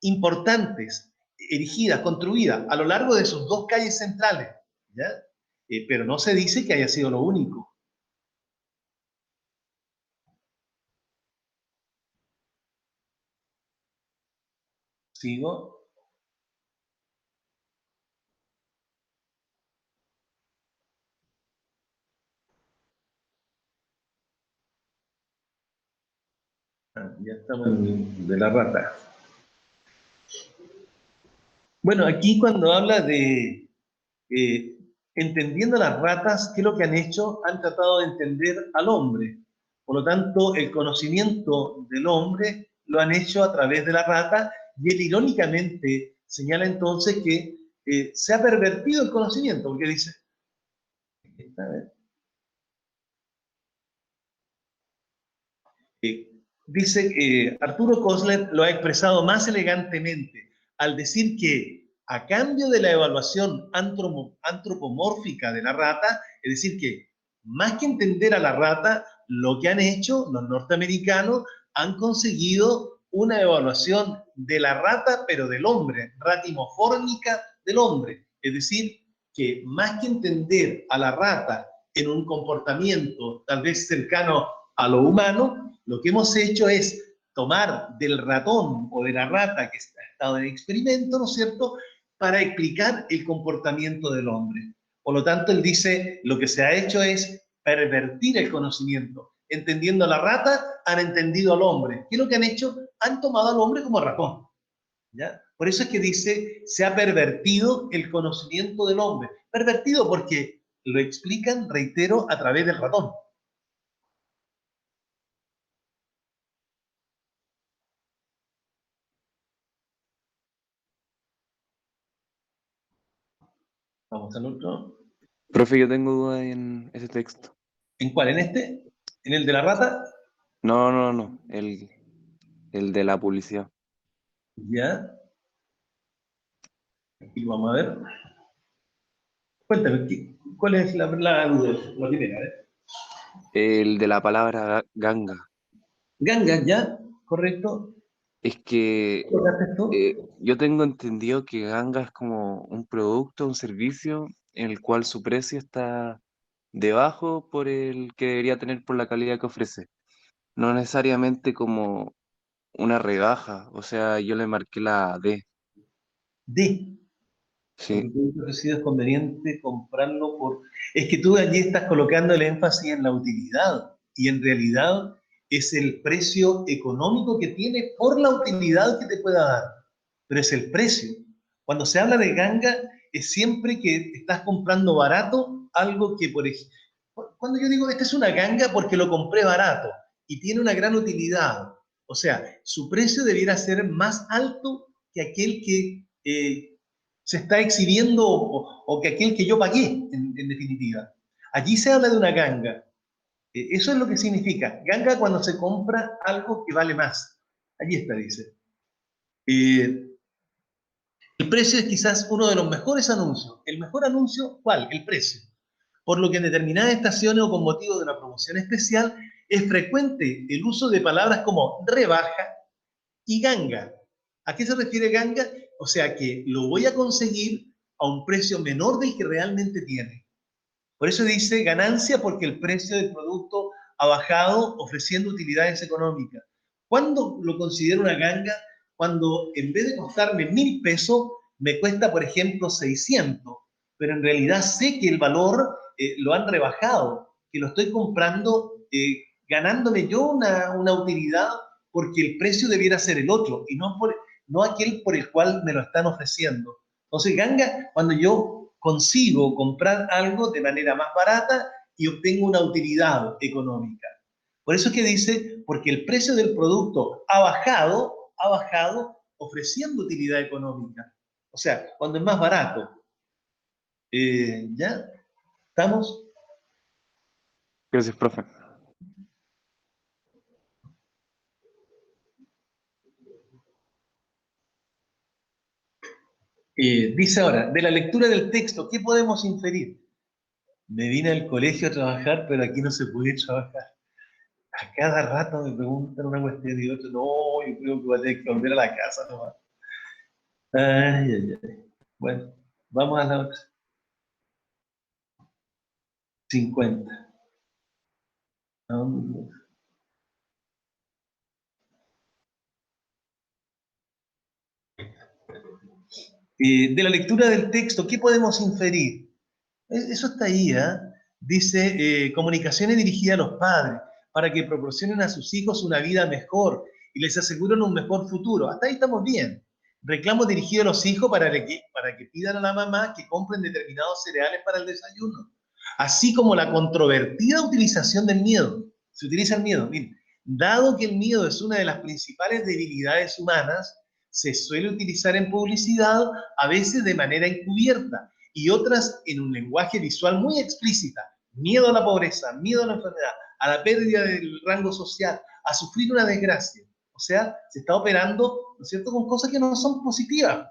importantes, erigidas, construidas a lo largo de sus dos calles centrales, ¿ya? Pero no se dice que haya sido lo único. ¿Sigo? Ya estamos de la rata. Bueno, aquí cuando habla de entendiendo las ratas, ¿qué es lo que han hecho? Han tratado de entender al hombre. Por lo tanto, el conocimiento del hombre lo han hecho a través de la rata y él irónicamente señala entonces que se ha pervertido el conocimiento, porque dice, a ver, dice que Arturo Koestler lo ha expresado más elegantemente al decir que a cambio de la evaluación antropomórfica de la rata, es decir, que más que entender a la rata, Lo que han hecho los norteamericanos, han conseguido una evaluación de la rata, pero del hombre, ratimofórmica del hombre. Es decir, que más que entender a la rata en un comportamiento tal vez cercano a lo humano, lo que hemos hecho es tomar del ratón o de la rata que ha estado en experimento, ¿no es cierto?, para explicar el comportamiento del hombre. Por lo tanto, él dice, lo que se ha hecho es pervertir el conocimiento. Entendiendo a la rata, han entendido al hombre. ¿Qué es lo que han hecho? Han tomado al hombre como ratón. ¿Ya? Por eso es que dice, se ha pervertido el conocimiento del hombre. Pervertido porque lo explican, reitero, a través del ratón. Vamos al otro. Profe, yo tengo dudas en ese texto. ¿En cuál? ¿En este? ¿En el de la rata? No, el de la publicidad. Ya. Aquí vamos a ver. Cuéntame, ¿cuál es la duda? La primera, ¿eh? El de la palabra ganga. Ganga, ¿ya? ¿Correcto? Es que ¿Lo que haces tú? yo tengo entendido que ganga es como un producto, un servicio en el cual su precio está debajo por el que debería tener por la calidad que ofrece. No necesariamente como una rebaja, o sea, yo le marqué la D. D. Porque Sí, tú dices que sí es conveniente comprarlo por... Es que tú allí estás colocando el énfasis en la utilidad y en realidad es el precio económico que tiene por la utilidad que te pueda dar. Pero es el precio. Cuando se habla de ganga es siempre que estás comprando barato algo que, por ejemplo, cuando yo digo esta es una ganga porque lo compré barato y tiene una gran utilidad, o sea, su precio debiera ser más alto que aquel que se está exhibiendo o que aquel que yo pagué, en definitiva. Allí se habla de una ganga. Eso es lo que significa. Ganga cuando se compra algo que vale más. Allí está, dice. El precio es quizás uno de los mejores anuncios. ¿El mejor anuncio cuál? El precio. Por lo que en determinadas estaciones o con motivo de una promoción especial es frecuente el uso de palabras como rebaja y ganga. ¿A qué se refiere ganga? O sea que lo voy a conseguir a un precio menor del que realmente tiene. Por eso dice ganancia porque el precio del producto ha bajado ofreciendo utilidades económicas. ¿Cuándo lo considero una ganga? Cuando en vez de costarme 1.000 pesos, me cuesta, por ejemplo, 600, pero en realidad sé que el valor lo han rebajado, que lo estoy comprando ganándome yo una utilidad porque el precio debiera ser el otro y no aquel por el cual me lo están ofreciendo. Entonces, ganga, cuando yo consigo comprar algo de manera más barata y obtengo una utilidad económica. Por eso es que dice, porque el precio del producto ha bajado ofreciendo utilidad económica. O sea, cuando es más barato. ¿Ya? ¿Estamos? gracias, profe. Dice ahora, de la lectura del texto, ¿qué podemos inferir? Me vine al colegio a trabajar, pero aquí no se puede trabajar. A cada rato me preguntan una cuestión y otra. No, yo creo que voy a tener que volver a la casa nomás. Ay, ay, ay. Bueno, vamos a la otra. 50. ¿A dónde voy? De la lectura del texto, ¿qué podemos inferir? Eso está ahí, ¿eh? Dice, comunicaciones dirigidas a los padres para que proporcionen a sus hijos una vida mejor y les aseguren un mejor futuro. Hasta ahí estamos bien. Reclamos dirigidos a los hijos para que pidan a la mamá que compren determinados cereales para el desayuno. Así como la controvertida utilización del miedo. Se utiliza el miedo. Miren, dado que el miedo es una de las principales debilidades humanas, se suele utilizar en publicidad a veces de manera encubierta y otras en un lenguaje visual muy explícita. Miedo a la pobreza, miedo a la enfermedad, a la pérdida del rango social, a sufrir una desgracia. O sea, se está operando, ¿no es cierto?, con cosas que no son positivas.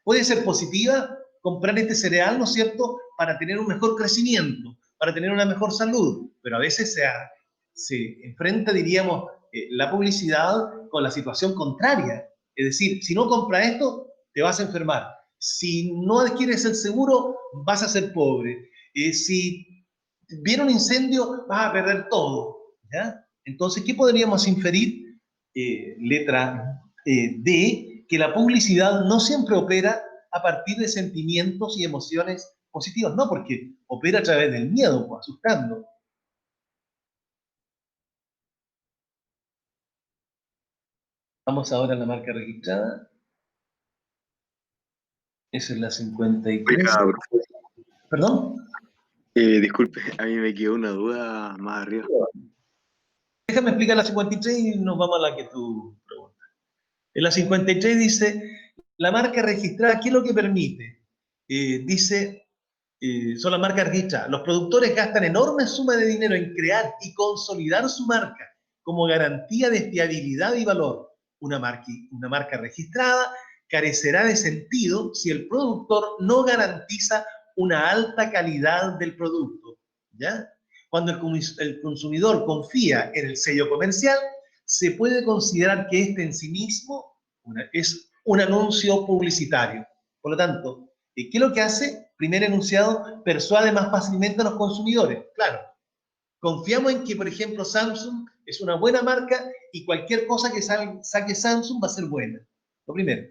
Puede ser positiva comprar este cereal, ¿no es cierto?, para tener un mejor crecimiento, para tener una mejor salud, pero a veces se enfrenta, diríamos, la publicidad con la situación contraria. Es decir, si no compras esto, te vas a enfermar. Si no adquieres el seguro, vas a ser pobre. Si viene un incendio, vas a perder todo. ¿Ya? Entonces, ¿qué podríamos inferir? Letra D, que la publicidad no siempre opera a partir de sentimientos y emociones positivos, no, porque opera a través del miedo, pues, asustando. Vamos ahora a la marca registrada. Esa es la 53. Oiga, profe, ¿Perdón? disculpe, a mí me quedó una duda más arriba. Déjame explicar la 53 y nos vamos a la que tú preguntas. En la 53 dice, la marca registrada, ¿qué es lo que permite? Dice, son las marcas registradas. Los productores gastan enormes sumas de dinero en crear y consolidar su marca como garantía de fiabilidad y valor. Una marca registrada carecerá de sentido si el productor no garantiza una alta calidad del producto. ¿Ya? Cuando el consumidor confía en el sello comercial, se puede considerar que este en sí mismo es un anuncio publicitario. Por lo tanto, ¿qué es lo que hace? Primer enunciado, persuade más fácilmente a los consumidores. Claro, confiamos en que, por ejemplo, Samsung es una buena marca y cualquier cosa que saque Samsung va a ser buena. Lo primero.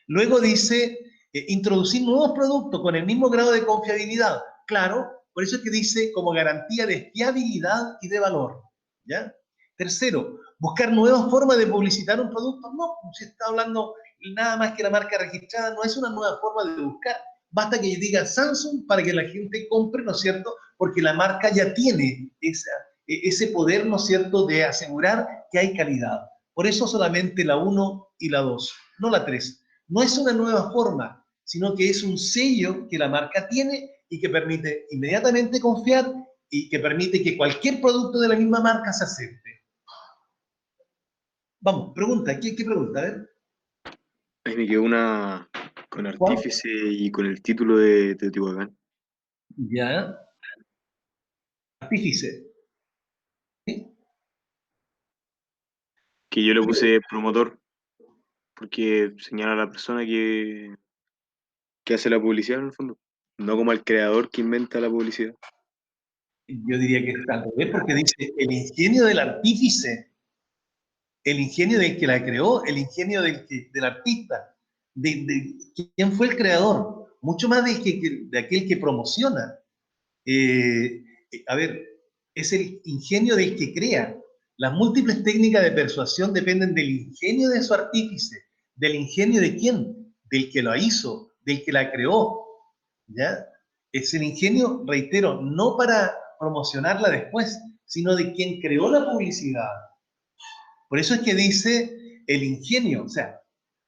Luego dice, introducir nuevos productos con el mismo grado de confiabilidad. Claro, por eso es que dice como garantía de fiabilidad y de valor. ¿Ya? Tercero, buscar nuevas formas de publicitar un producto. No, se está hablando nada más que la marca registrada, no es una nueva forma de buscar. Basta que diga Samsung para que la gente compre, ¿no es cierto? Porque la marca ya tiene ese poder, ¿no es cierto?, de asegurar que hay calidad. Por eso solamente la 1 y la 2, no la 3. No es una nueva forma, sino que es un sello que la marca tiene y que permite inmediatamente confiar y que permite que cualquier producto de la misma marca se acepte. Vamos, pregunta, ¿qué pregunta? A ver. A mí me quedó una con ¿Cuál? Artífice y con el título de Teotihuacán, Ya. Artífice. ¿Sí? que yo le puse promotor, porque señala a la persona que hace la publicidad en el fondo, no como al creador que inventa la publicidad. Yo diría que está al revés, porque dice el ingenio del artífice, el ingenio del que la creó, el ingenio del artista, de quién fue el creador, mucho más de aquel que promociona. A ver, es el ingenio del que crea. Las múltiples técnicas de persuasión dependen del ingenio de su artífice, del ingenio de quién, del que lo hizo, del que la creó. ¿Ya? Es el ingenio, reitero, no para promocionarla después, sino de quien creó la publicidad. Por eso es que dice el ingenio, o sea,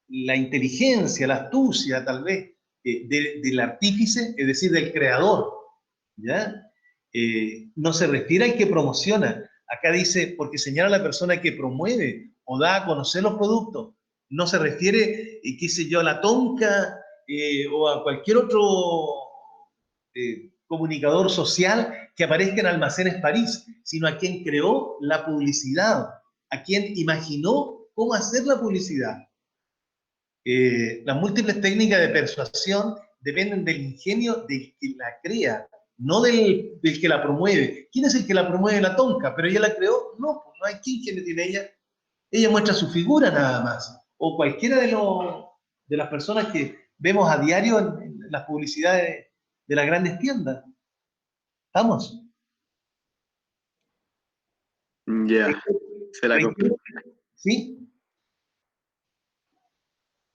la inteligencia, la astucia, tal vez, del artífice, es decir, del creador, ¿ya? No se refiere al que promociona. Acá dice, porque señala a la persona que promueve o da a conocer los productos. No se refiere, qué sé yo, a la tonca o a cualquier otro comunicador social que aparezca en Almacenes París, sino a quien creó la publicidad, a quien imaginó cómo hacer la publicidad. Las múltiples técnicas de persuasión dependen del ingenio del que la crea, no del que la promueve. ¿Quién es el que la promueve? La tonca, pero ella la creó. No, pues no hay quien tiene ella. Ella muestra su figura nada más. O cualquiera de las personas que vemos a diario en las publicidades de las grandes tiendas. ¿Estamos? Ya, se la compré. Reitero, ¿sí?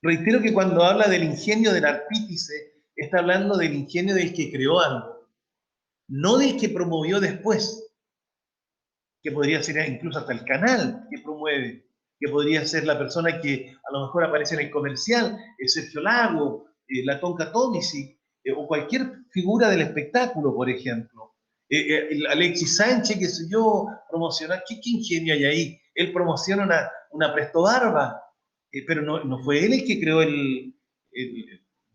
Reitero que cuando habla del ingenio del artífice, está hablando del ingenio del que creó algo, no del que promovió después, que podría ser incluso hasta el canal que promueve, que podría ser la persona que a lo mejor aparece en el comercial, Sergio Lago, la Tonka Tomisi, o cualquier figura del espectáculo, por ejemplo. Alexis Sánchez, que sé yo, promocionar, ¿qué ingenio hay ahí? Él promociona una Presto Barba, pero no fue él el que creó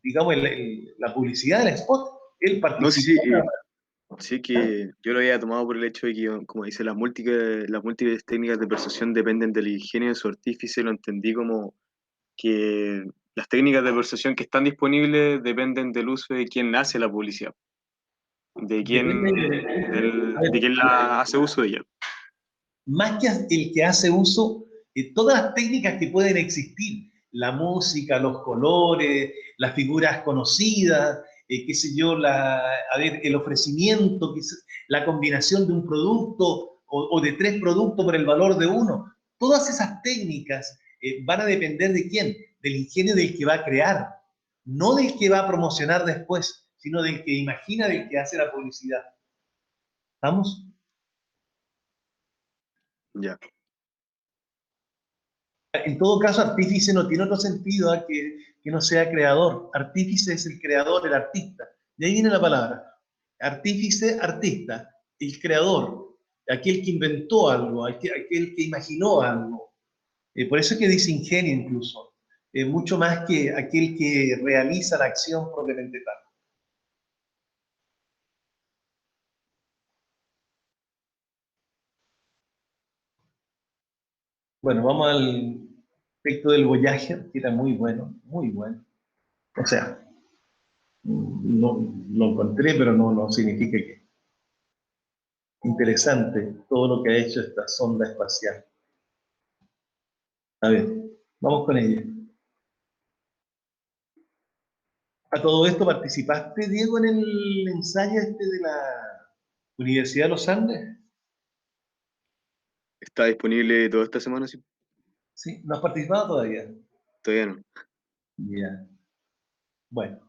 digamos, la publicidad del spot. Él No, sí, sí, participó. Sí, ¿Ah? que yo lo había tomado por el hecho de que, como dice, las múltiples técnicas de persuasión dependen del ingenio de su artífice, lo entendí como que las técnicas de persuasión que están disponibles dependen del uso de quien hace la publicidad, Depende a de ver, quien la hace uso de ella. más que el que hace uso de todas las técnicas que pueden existir, la música, los colores, las figuras conocidas, qué sé yo, a ver, el ofrecimiento, la combinación de un producto o de tres productos por el valor de uno. Todas esas técnicas van a depender de quién, del ingenio del que va a crear, no del que va a promocionar después, sino del que imagina, del que hace la publicidad. ¿Estamos? Ya. En todo caso, artífice no tiene otro sentido que no sea creador. Artífice es el creador, el artista. De ahí viene la palabra. Artífice, artista, el creador, aquel que inventó algo, aquel que imaginó algo. Por eso es que dice ingenio incluso. Mucho más que aquel que realiza la acción propiamente tal. Bueno, vamos al aspecto del Voyager, que era muy bueno, muy bueno. O sea, no lo encontré, pero no significa que interesante todo lo que ha hecho esta sonda espacial. A ver, vamos con ella. A todo esto, ¿participaste, Diego, en el ensayo este de la Universidad de los Andes? ¿Está disponible toda esta semana? Sí, Sí, ¿no has participado todavía? todavía no. Ya. Bueno,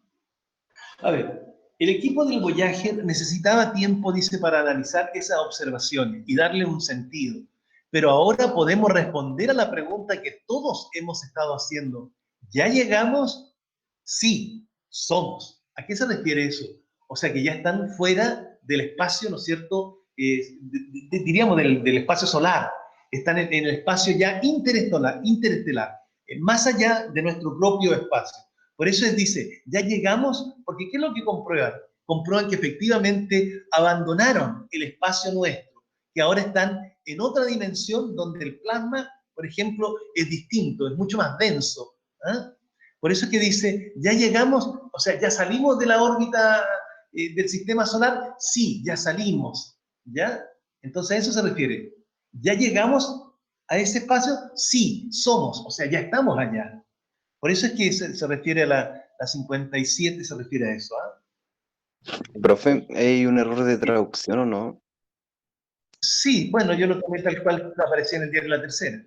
a ver, el equipo del Voyager necesitaba tiempo, dice, para analizar esas observaciones y darle un sentido. Pero ahora podemos responder a la pregunta que todos hemos estado haciendo. ¿Ya llegamos? Sí, somos. ¿A qué se refiere eso? O sea, que ya están fuera del espacio, ¿no es cierto? Diríamos del espacio solar. Están en el espacio ya interestelar, más allá de nuestro propio espacio. Por eso dice, ya llegamos, porque ¿qué es lo que comprueban? Comprueban que efectivamente abandonaron el espacio nuestro, que ahora están en otra dimensión donde el plasma, por ejemplo, es distinto, es mucho más denso. ¿Eh? Por eso es que dice, ya llegamos, o sea, ya salimos de la órbita del sistema solar, sí, ya salimos, ¿ya? Entonces a eso se refiere. ¿Ya llegamos a ese espacio? Sí, somos, o sea, ya estamos allá. Por eso es que se refiere a la 57, se refiere a eso. ¿Ah? Profe, ¿hay un error de traducción o no? Sí, bueno, yo lo tomé tal cual aparecía en el diario La Tercera.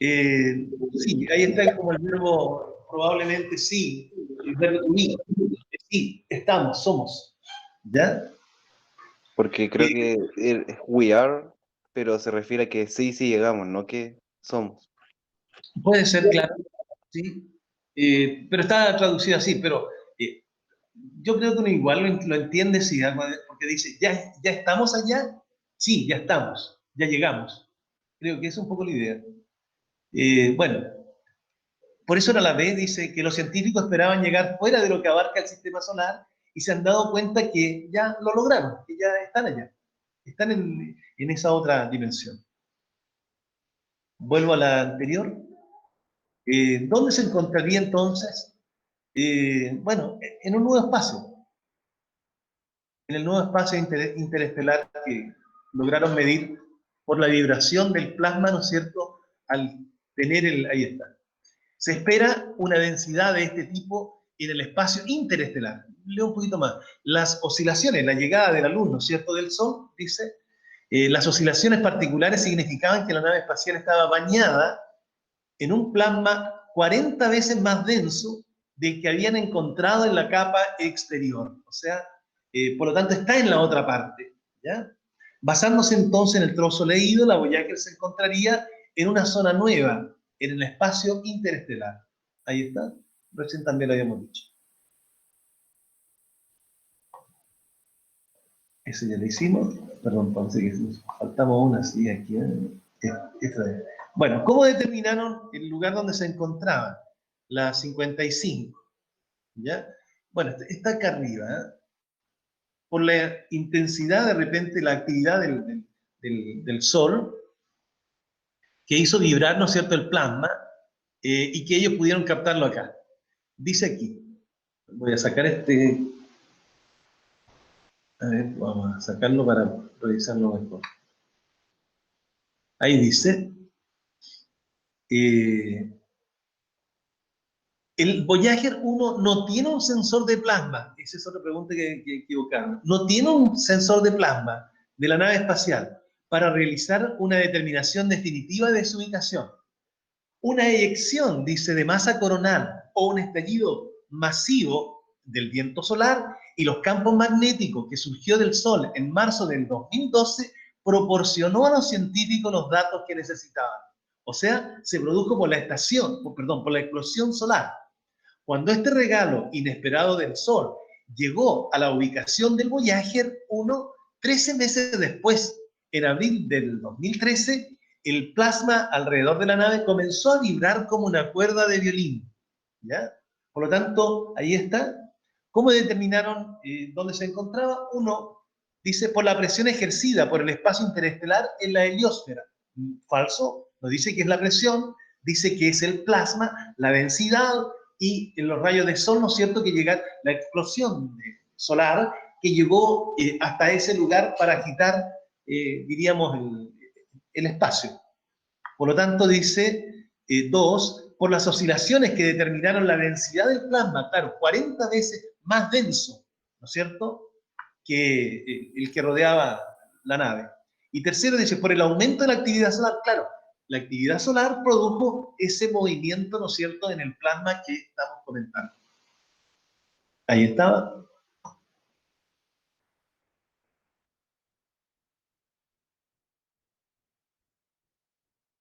Sí, ahí está como el verbo, probablemente sí, el verbo to be. Sí, estamos, somos. ¿Ya? Porque creo que es we are, pero se refiere a que sí, sí llegamos, no que somos. Puede ser, claro, sí. Pero está traducido así, pero yo creo que uno igual lo entiende, sí, porque dice, ¿ya estamos allá? Sí, ya estamos, ya llegamos. Creo que es un poco la idea. Bueno, por eso era la B, dice que los científicos esperaban llegar fuera de lo que abarca el sistema solar y se han dado cuenta que ya lo lograron, que ya están allá, están en esa otra dimensión. Vuelvo a la anterior. ¿Dónde se encontraría entonces? Bueno, en un nuevo espacio, en el nuevo espacio interestelar que lograron medir por la vibración del plasma, ¿no es cierto? Al tener ahí está. Se espera una densidad de este tipo en el espacio interestelar. Leo un poquito más. Las oscilaciones, la llegada de la luz, ¿no es cierto?, del Sol, dice, las oscilaciones particulares significaban que la nave espacial estaba bañada en un plasma 40 veces más denso del que habían encontrado en la capa exterior. O sea, por lo tanto, está en la otra parte. ¿Ya? Basándose entonces en el trozo leído, la Voyager se encontraría en una zona nueva, en el espacio interestelar. Ahí está. Recién también lo habíamos dicho. Ese ya lo hicimos. Perdón, parece que faltamos una, sí, aquí. Esta es. Bueno, ¿cómo determinaron el lugar donde se encontraba? La 55. ¿Ya? Bueno, está acá arriba. ¿Eh? por la intensidad de repente, la actividad del Sol, que hizo vibrar, ¿no es cierto?, el plasma, y que ellos pudieron captarlo acá. Dice aquí, voy a sacar a ver, vamos a sacarlo para revisarlo mejor. Ahí dice, el Voyager 1 no tiene un sensor de plasma, esa es otra pregunta que equivocaron, no tiene un sensor de plasma de la nave espacial para realizar una determinación definitiva de su ubicación. Una eyección, dice, de masa coronal o un estallido masivo del viento solar y los campos magnéticos que surgió del Sol en marzo del 2012 proporcionó a los científicos los datos que necesitaban. O sea, se produjo por la por la explosión solar. Cuando este regalo inesperado del Sol llegó a la ubicación del Voyager 1, 13 meses después, en abril del 2013, el plasma alrededor de la nave comenzó a vibrar como una cuerda de violín. ¿Ya? Por lo tanto, ahí está. ¿Cómo determinaron dónde se encontraba? Uno dice por la presión ejercida por el espacio interestelar en la heliosfera. Falso, no dice que es la presión, dice que es el plasma, la densidad y en los rayos de sol, ¿no es cierto?, que llega la explosión solar que llegó hasta ese lugar para agitar, diríamos, el espacio. Por lo tanto, dice, dos, por las oscilaciones que determinaron la densidad del plasma, claro, 40 veces más denso, ¿no es cierto?, que el que rodeaba la nave. Y tercero, dice, por el aumento de la actividad solar, claro, la actividad solar produjo ese movimiento, ¿no es cierto?, en el plasma que estamos comentando. Ahí estaba.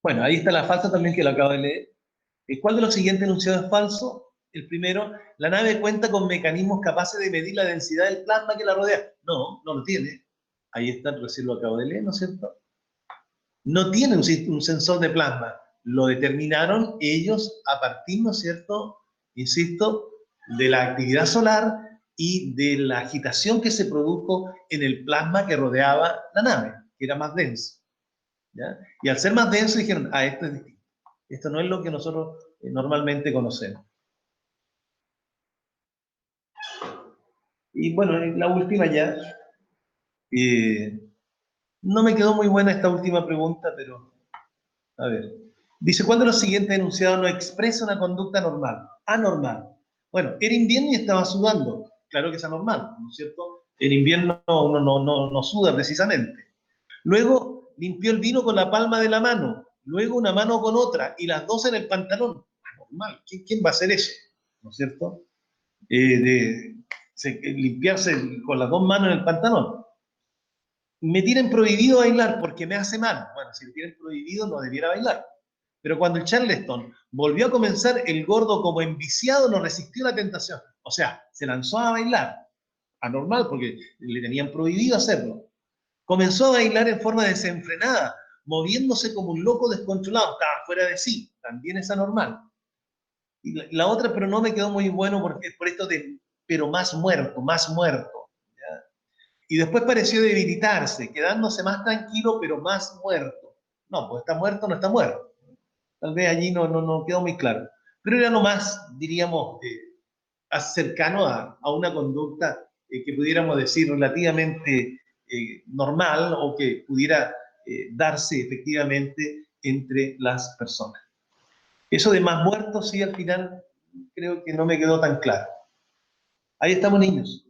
Bueno, ahí está la falsa también que lo acabo de leer. ¿Cuál de los siguientes enunciados es falso? El primero, la nave cuenta con mecanismos capaces de medir la densidad del plasma que la rodea. No, no lo tiene. Ahí está, recién lo acabo de leer, ¿no es cierto? No tiene un sensor de plasma. Lo determinaron ellos a partir, ¿no es cierto?, insisto, de la actividad solar y de la agitación que se produjo en el plasma que rodeaba la nave, que era más denso. ¿Ya? Y al ser más denso dijeron, esto es distinto. Esto no es lo que nosotros normalmente conocemos. Y bueno, la última ya. No me quedó muy buena esta última pregunta, pero a ver. Dice, ¿cuál de los siguientes enunciados no expresa una conducta normal? Anormal. Bueno, era invierno y estaba sudando. Claro que es anormal, ¿no es cierto? En invierno uno no suda precisamente. Luego limpió el vino con la palma de la mano, luego una mano con otra y las dos en el pantalón. Anormal. ¿Quién va a hacer eso? ¿No es cierto? Limpiarse con las dos manos en el pantalón. Me tienen prohibido bailar porque me hace mal. Bueno, si le tienen prohibido no debiera bailar. Pero cuando el Charleston volvió a comenzar, el gordo como enviciado no resistió la tentación. O sea, se lanzó a bailar. Anormal porque le tenían prohibido hacerlo. Comenzó a bailar en forma desenfrenada, moviéndose como un loco descontrolado. Estaba fuera de sí. También es anormal. Y la otra, pero no me quedó muy bueno porque es por esto de, pero más muerto, más muerto. ¿Ya? Y después pareció debilitarse, quedándose más tranquilo, pero más muerto. No, pues está muerto, no está muerto. Tal vez allí no quedó muy claro. Pero era lo más, diríamos, cercano a una conducta que pudiéramos decir relativamente normal o que pudiera darse efectivamente entre las personas. Eso de más muertos, sí, al final creo que no me quedó tan claro. Ahí estamos, niños.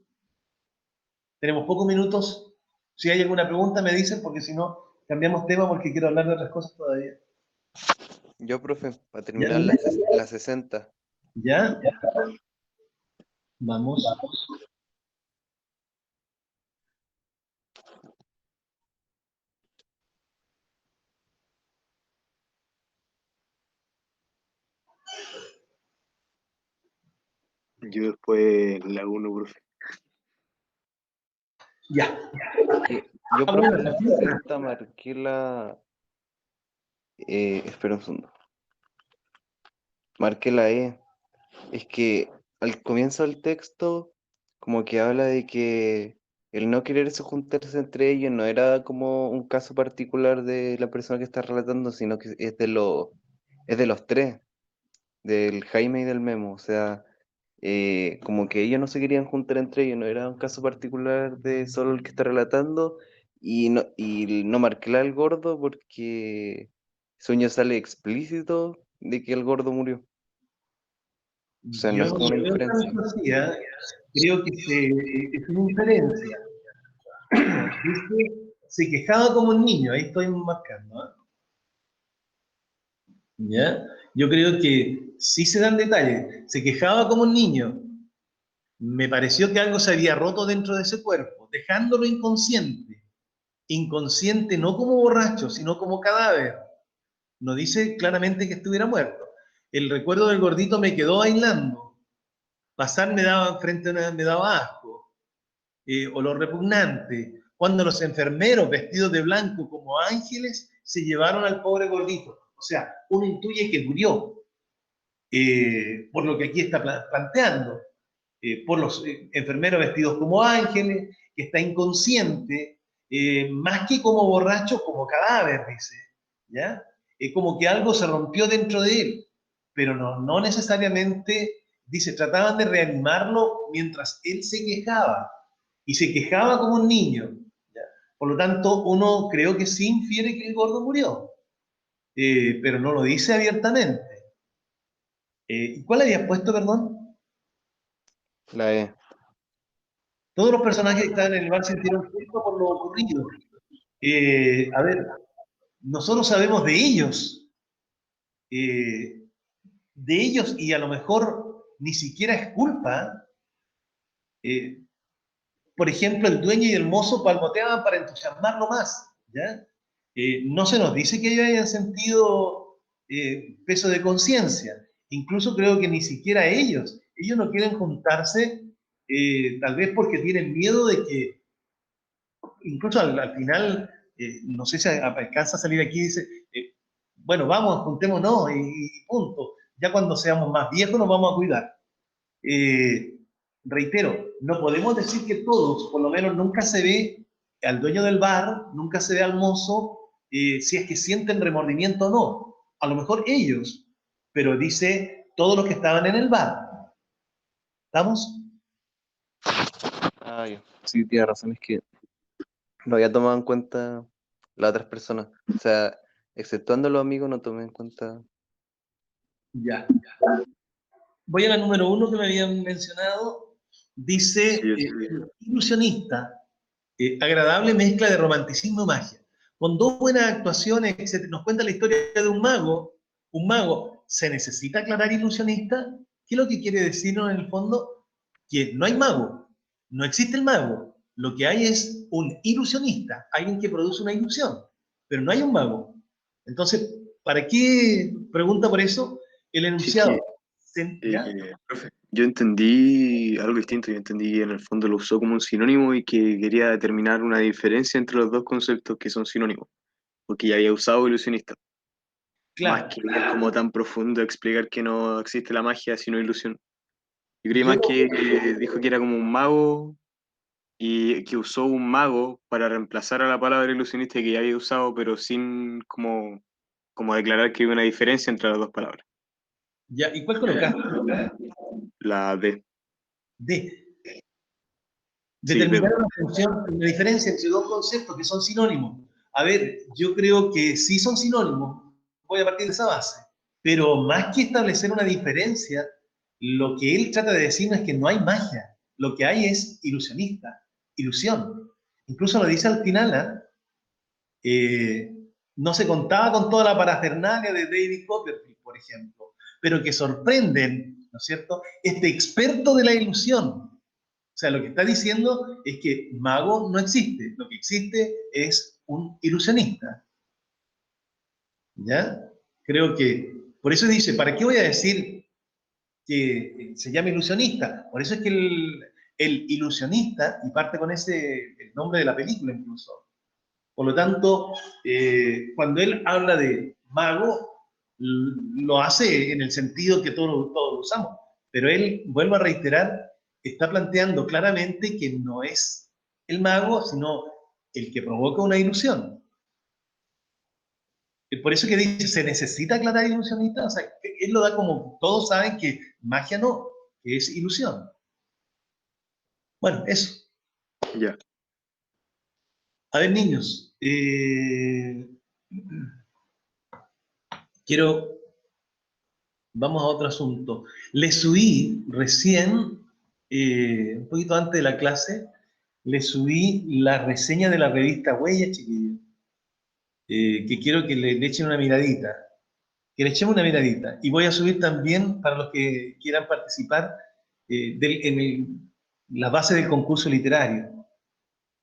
Tenemos pocos minutos. Si hay alguna pregunta, me dicen, porque si no, cambiamos tema porque quiero hablar de otras cosas todavía. Yo, profe, para ¿Ya? terminar la 60. ¿Ya? Vamos. Yo después la 1, profe. Ya. Yo, profe, en la 60 marqué espera un segundo. Marqué la E. Es que al comienzo del texto, como que habla de que el no quererse juntarse entre ellos no era como un caso particular de la persona que está relatando, sino que es de los tres, del Jaime y del Memo. O sea, como que ellos no se querían juntar entre ellos, no era un caso particular de solo el que está relatando, y no marqué al gordo porque sueño sale explícito de que el gordo murió. O sea, no Yo es no como una veo inferencia. tanto así, ¿ah? Creo que es una inferencia. Dice, se quejaba como un niño, ahí estoy marcando, ¿ah? ¿Ya? Yo creo que sí se dan detalles. Se quejaba como un niño. Me pareció que algo se había roto dentro de ese cuerpo, dejándolo inconsciente. Inconsciente no como borracho, sino como cadáver. No dice claramente que estuviera muerto. El recuerdo del gordito me quedó bailando. Pasar me daba asco, olor repugnante. Cuando los enfermeros vestidos de blanco como ángeles se llevaron al pobre gordito. O sea, uno intuye que murió, por lo que aquí está planteando, por los enfermeros vestidos como ángeles, que está inconsciente, más que como borracho, como cadáver, dice. ¿Ya? Como que algo se rompió dentro de él, pero no necesariamente, dice, trataban de reanimarlo mientras él se quejaba, y se quejaba como un niño. ¿Ya? Por lo tanto, uno creo que sí infiere que el gordo murió, pero no lo dice abiertamente. ¿Y cuál habías puesto, perdón? La E. Todos los personajes que estaban en el bar sintieron culpa por lo ocurrido. A ver, nosotros sabemos eh, de ellos y a lo mejor ni siquiera es culpa. Eh, por ejemplo, el dueño y el mozo palmoteaban para entusiasmarlo más, ¿ya? No se nos dice que ellos hayan sentido peso de conciencia. Incluso creo que ni siquiera ellos no quieren juntarse, tal vez porque tienen miedo de que, incluso al final, no sé si alcanza a salir aquí y dice, bueno, vamos, juntémonos y punto. Ya cuando seamos más viejos nos vamos a cuidar. Eh, Reitero, no podemos decir que todos, por lo menos nunca se ve al dueño del bar, nunca se ve al mozo, si es que sienten remordimiento o no. A lo mejor ellos, pero dice todos los que estaban en el bar. ¿Estamos? Ah, ya. Sí, tiene razón, es que no había tomado en cuenta las otras personas. O sea, exceptuando los amigos, no tomé en cuenta. Ya. Voy a la número 1 que me habían mencionado. Sí, Dice, yo sí. ilusionista, agradable mezcla de romanticismo y magia. Con dos buenas actuaciones, nos cuenta la historia de un mago. Un mago, ¿se necesita aclarar ilusionista? ¿Qué es lo que quiere decirnos en el fondo? Que no hay mago, no existe el mago. Lo que hay es un ilusionista, alguien que produce una ilusión, pero no hay un mago. Entonces, ¿para qué pregunta por eso? El Sí, es que, enunciado. ¿Ya? profe, yo entendí algo distinto. Yo entendí que en el fondo lo usó como un sinónimo y que quería determinar una diferencia entre los dos conceptos que son sinónimos, porque ya había usado ilusionista. Más Claro. que ir como tan profundo a explicar que no existe la magia sino ilusión. Yo creí Yo más lo que dijo que era como un mago y que usó un mago para reemplazar a la palabra ilusionista que ya había usado, pero sin como declarar que hay una diferencia entre las dos palabras. Ya, ¿y cuál colocaste? La D. D. Sí, D. Determinar una función, una diferencia entre dos conceptos que son sinónimos. A ver, yo creo que sí son sinónimos, voy a partir de esa base, pero más que establecer una diferencia, lo que él trata de decirnos es que no hay magia, lo que hay es ilusionista, ilusión. Incluso lo dice al final, ¿eh? No se contaba con toda la parafernalia de David Copperfield, por ejemplo, pero que sorprenden, ¿no es cierto?, este experto de la ilusión. O sea, lo que está diciendo es que mago no existe, lo que existe es un ilusionista. ¿Ya? Creo que, por eso dice, ¿para qué voy a decir que se llama ilusionista? Por eso es que el ilusionista, y parte con ese, el nombre de la película incluso. Por lo tanto, cuando él habla de mago, lo hace en el sentido que todos lo usamos. Pero él, vuelvo a reiterar, está planteando claramente que no es el mago, sino el que provoca una ilusión. Por eso que dice, ¿se necesita aclarar ilusionista? O sea, él lo da como, todos saben que magia no, que es ilusión. Bueno, eso. Ya. A ver, niños, vamos a otro asunto. Les subí recién, un poquito antes de la clase, les subí la reseña de la revista Huella, chiquillos, que quiero que le echen una miradita. Que le echemos una miradita. Y voy a subir también, para los que quieran participar, la base del concurso literario.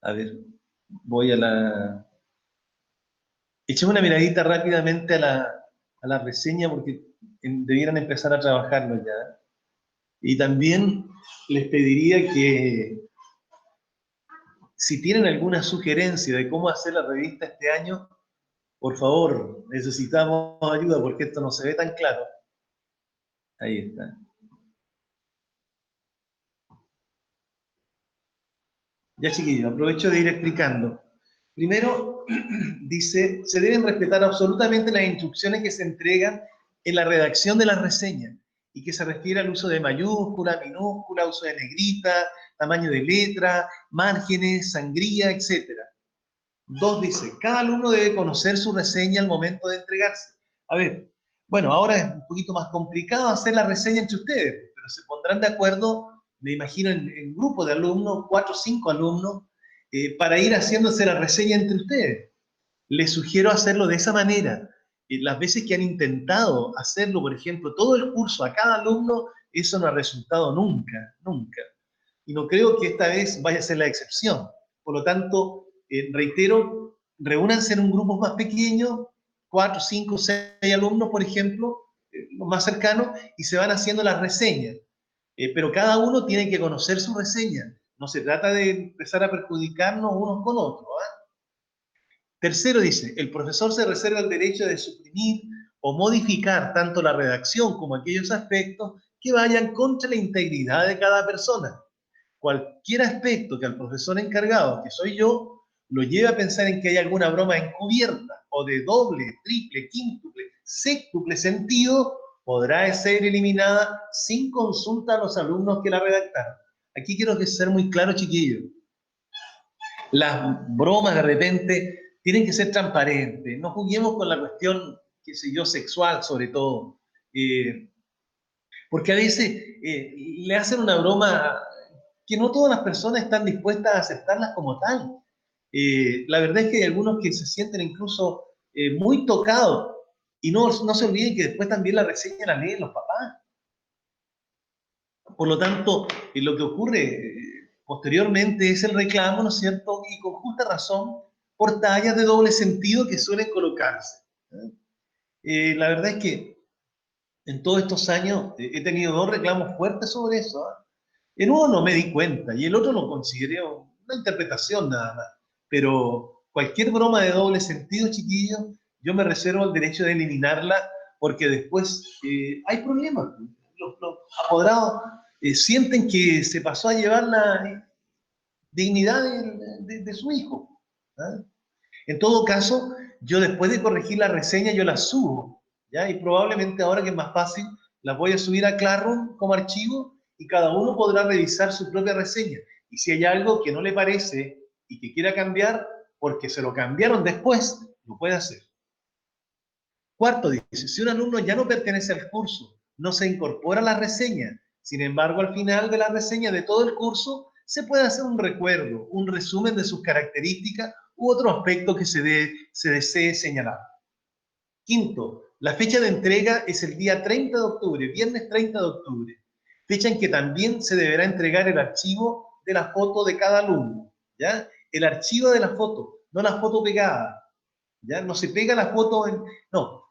A ver, voy a la... Echemos una miradita rápidamente a la reseña porque debieran empezar a trabajarlo ya. Y también les pediría que, si tienen alguna sugerencia de cómo hacer la revista este año, por favor, necesitamos ayuda porque esto no se ve tan claro. Ahí está. Ya, chiquillos, aprovecho de ir explicando. Primero, dice, se deben respetar absolutamente las instrucciones que se entregan en la redacción de la reseña y que se refiere al uso de mayúscula, minúscula, uso de negrita, tamaño de letra, márgenes, sangría, etc. Dos, dice, cada alumno debe conocer su reseña al momento de entregarse. A ver, bueno, ahora es un poquito más complicado hacer la reseña entre ustedes, pero se pondrán de acuerdo, me imagino, en grupo de alumnos, 4 o 5 alumnos, para ir haciéndose la reseña entre ustedes. Les sugiero hacerlo de esa manera. Las veces que han intentado hacerlo, por ejemplo, todo el curso a cada alumno, eso no ha resultado nunca, nunca. Y no creo que esta vez vaya a ser la excepción. Por lo tanto, reitero, reúnanse en un grupo más pequeño, 4, 5, 6 alumnos, por ejemplo, los más cercanos, y se van haciendo las reseñas. Pero cada uno tiene que conocer su reseña. No se trata de empezar a perjudicarnos unos con otros. Tercero dice, el profesor se reserva el derecho de suprimir o modificar tanto la redacción como aquellos aspectos que vayan contra la integridad de cada persona. Cualquier aspecto que al profesor encargado, que soy yo, lo lleve a pensar en que hay alguna broma encubierta o de doble, triple, quíntuple, sextuple sentido, podrá ser eliminada sin consulta a los alumnos que la redactaron. Aquí quiero que ser muy claro, chiquillos. Las bromas de repente tienen que ser transparentes. No juguemos con la cuestión, qué sé yo, sexual sobre todo. Porque a veces le hacen una broma que no todas las personas están dispuestas a aceptarlas como tal. La verdad es que hay algunos que se sienten incluso muy tocados. Y no se olviden que después también la reseña la leen los papás. Por lo tanto, lo que ocurre posteriormente es el reclamo, ¿no es cierto? Y con justa razón, por tallas de doble sentido que suelen colocarse. La verdad es que en todos estos años he tenido 2 reclamos fuertes sobre eso. En uno no me di cuenta y el otro lo consideré una interpretación nada más. Pero cualquier broma de doble sentido, chiquillos, yo me reservo el derecho de eliminarla porque después hay problemas. Los apoderados sienten que se pasó a llevar la dignidad de su hijo. ¿Ah? En todo caso, yo después de corregir la reseña, yo la subo, ¿ya? Y probablemente ahora que es más fácil, las voy a subir a Classroom como archivo y cada uno podrá revisar su propia reseña. Y si hay algo que no le parece y que quiera cambiar, porque se lo cambiaron después, lo puede hacer. Cuarto, dice, si un alumno ya no pertenece al curso, no se incorpora a la reseña, sin embargo, al final de la reseña de todo el curso, se puede hacer un recuerdo, un resumen de sus características u otro aspecto que se desee señalar. Quinto, la fecha de entrega es el día 30 de octubre, viernes 30 de octubre, fecha en que también se deberá entregar el archivo de la foto de cada alumno, ¿ya? El archivo de la foto, no la foto pegada, ¿ya? No se pega la foto no.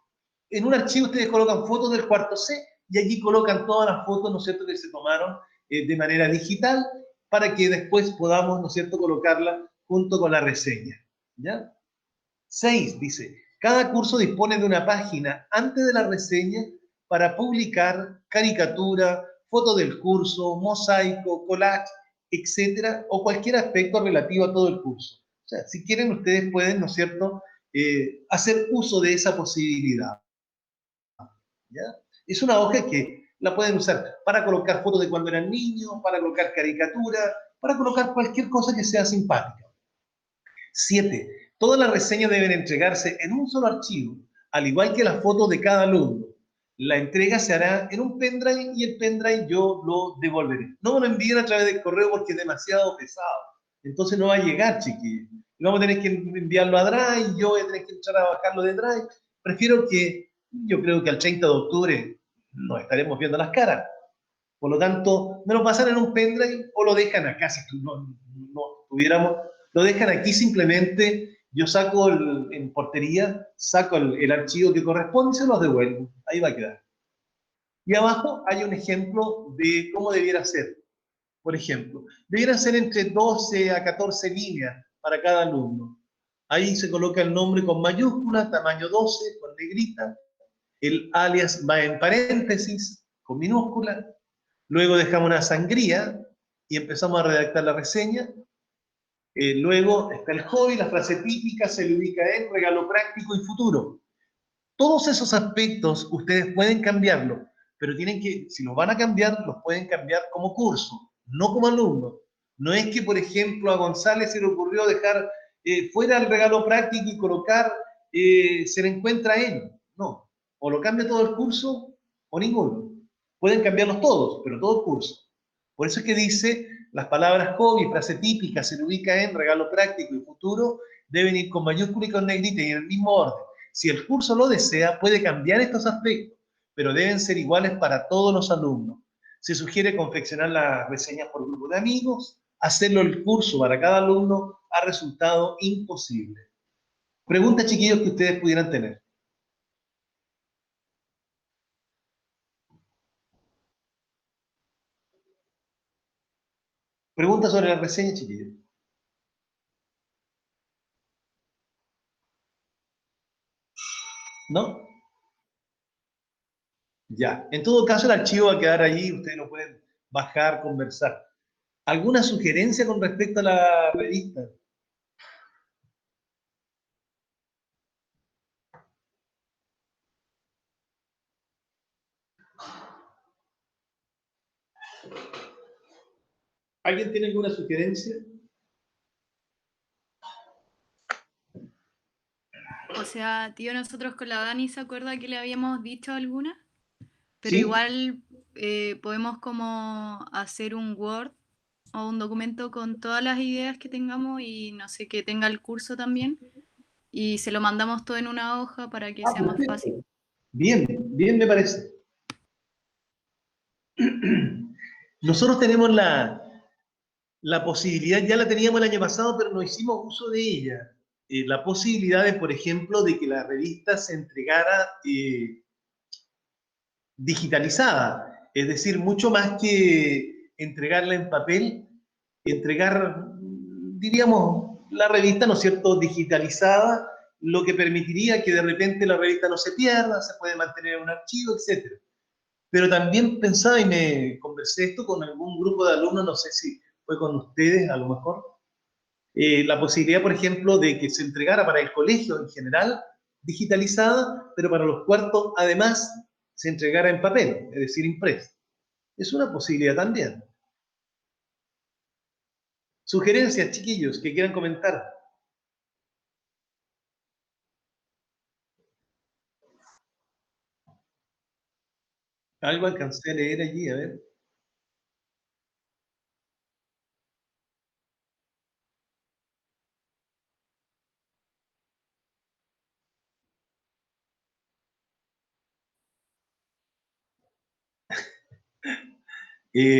En un archivo ustedes colocan fotos del cuarto C y allí colocan todas las fotos, ¿no es cierto?, que se tomaron de manera digital para que después podamos, ¿no es cierto?, colocarla junto con la reseña, ¿ya? 6, dice, cada curso dispone de una página antes de la reseña para publicar caricatura, foto del curso, mosaico, collage etcétera, o cualquier aspecto relativo a todo el curso. O sea, si quieren, ustedes pueden, ¿no es cierto?, hacer uso de esa posibilidad. ¿Ya? Es una hoja que la pueden usar para colocar fotos de cuando eran niños, para colocar caricaturas, para colocar cualquier cosa que sea simpática. 7. Todas las reseñas deben entregarse en un solo archivo, al igual que las fotos de cada alumno. La entrega se hará en un pendrive y el pendrive yo lo devolveré. No me lo envíen a través del correo porque es demasiado pesado. Entonces no va a llegar, chiquillos. Vamos a tener que enviarlo a Drive, yo voy a tener que entrar a bajarlo de Drive. Prefiero que, yo creo que al 30 de octubre nos estaremos viendo las caras. Por lo tanto, me lo pasan en un pendrive o lo dejan acá, si no tuviéramos, lo dejan aquí simplemente, yo saco en portería, saco el archivo que corresponde y se los devuelvo. Ahí va a quedar. Y abajo hay un ejemplo de cómo debiera ser. Por ejemplo, debieran ser entre 12 a 14 líneas para cada alumno. Ahí se coloca el nombre con mayúscula, tamaño 12, con negrita. El alias va en paréntesis, con minúscula. Luego dejamos una sangría y empezamos a redactar la reseña. Luego está el hobby, la frase típica, se le ubica en regalo práctico y futuro. Todos esos aspectos ustedes pueden cambiarlo, pero tienen que, si los van a cambiar, los pueden cambiar como curso, no como alumno. No es que, por ejemplo, a González se le ocurrió dejar fuera el regalo práctico y colocar se le encuentra él. No, o lo cambia todo el curso o ninguno. Pueden cambiarlos todos, pero todo el curso. Por eso es que dice, las palabras hobby, frase típica, se le ubica en regalo práctico y futuro, deben ir con mayúscula y con negrita y en el mismo orden. Si el curso lo desea, puede cambiar estos aspectos, pero deben ser iguales para todos los alumnos. Se sugiere confeccionar las reseñas por grupo de amigos, hacerlo el curso para cada alumno ha resultado imposible. Preguntas, chiquillos, que ustedes pudieran tener. Preguntas sobre la reseña, chiquillos. ¿No? Ya. En todo caso, el archivo va a quedar allí, ustedes lo pueden bajar, conversar. ¿Alguna sugerencia con respecto a la revista? ¿Alguien tiene alguna sugerencia? O sea, tío, nosotros con la Dani, ¿se acuerda que le habíamos dicho alguna? Pero ¿Sí? igual podemos como hacer un Word o un documento con todas las ideas que tengamos y no sé, que tenga el curso también. Y se lo mandamos todo en una hoja para que Ah, sea más fácil. perfecto. Bien, bien me parece. Nosotros tenemos la posibilidad, ya la teníamos el año pasado, pero no hicimos uso de ella. La posibilidad de, por ejemplo, de que la revista se entregara digitalizada, es decir, mucho más que entregarla en papel, entregar, diríamos, la revista, ¿no es cierto?, digitalizada, lo que permitiría que de repente la revista no se pierda, se puede mantener en un archivo, etc. Pero también pensaba y me conversé esto con algún grupo de alumnos, no sé si fue con ustedes a lo mejor, la posibilidad, por ejemplo, de que se entregara para el colegio en general digitalizada, pero para los cuartos además se entregara en papel, es decir, impresa. Es una posibilidad también. Sugerencias, chiquillos, que quieran comentar. Algo alcancé a leer allí, a ver.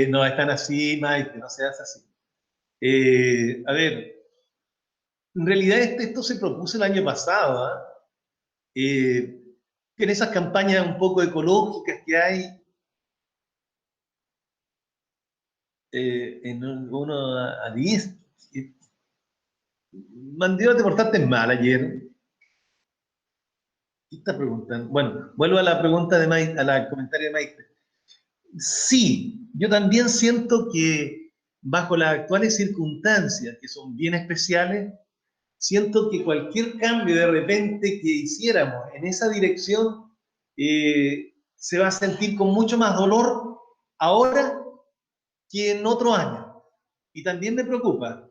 No están así, Maite, no se hace así. A ver, en realidad esto se propuso el año pasado, ¿ah? En esas campañas un poco ecológicas que hay, en uno a 10, Mandío, te portaste mal ayer. ¿Qué estás preguntando? Bueno, vuelvo a la pregunta de Maite, a la comentario de Maite. Sí, yo también siento que bajo las actuales circunstancias, que son bien especiales, siento que cualquier cambio de repente que hiciéramos en esa dirección se va a sentir con mucho más dolor ahora que en otro año. Y también me preocupa.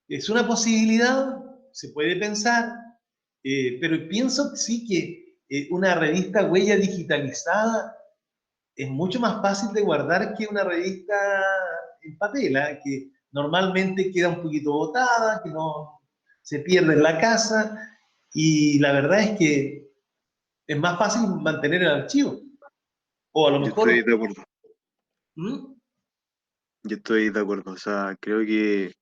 Es una posibilidad, se puede pensar, pero pienso que sí que una revista huella digitalizada es mucho más fácil de guardar que una revista en papel, ¿eh? Que normalmente queda un poquito botada, que no se pierde en la casa, y la verdad es que es más fácil mantener el archivo. O a lo Yo mejor... estoy de acuerdo. ¿Mm? Yo estoy de acuerdo. O sea, creo que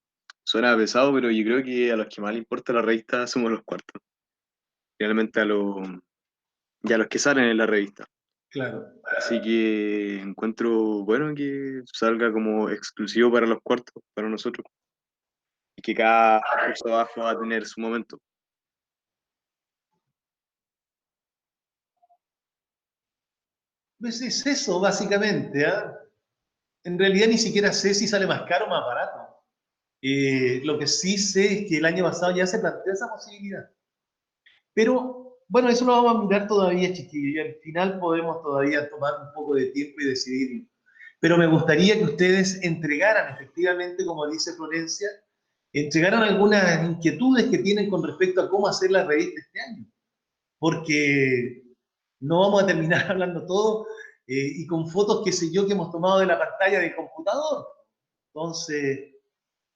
suena pesado, pero yo creo que a los que más les importa la revista somos los cuartos. Realmente y a los que salen en la revista. Claro. Así que encuentro bueno que salga como exclusivo para los cuartos, para nosotros. Y que cada curso abajo va a tener su momento. Pues es eso, básicamente, ¿eh? En realidad ni siquiera sé si sale más caro o más barato. Lo que sí sé es que el año pasado ya se planteó esa posibilidad. Pero, bueno, eso lo vamos a mirar todavía, chiquillos, y al final podemos todavía tomar un poco de tiempo y decidir. Pero me gustaría que ustedes entregaran, efectivamente, como dice Florencia, entregaran algunas inquietudes que tienen con respecto a cómo hacer la revista este año. Porque no vamos a terminar hablando todo y con fotos, qué sé yo, que hemos tomado de la pantalla del computador. Entonces,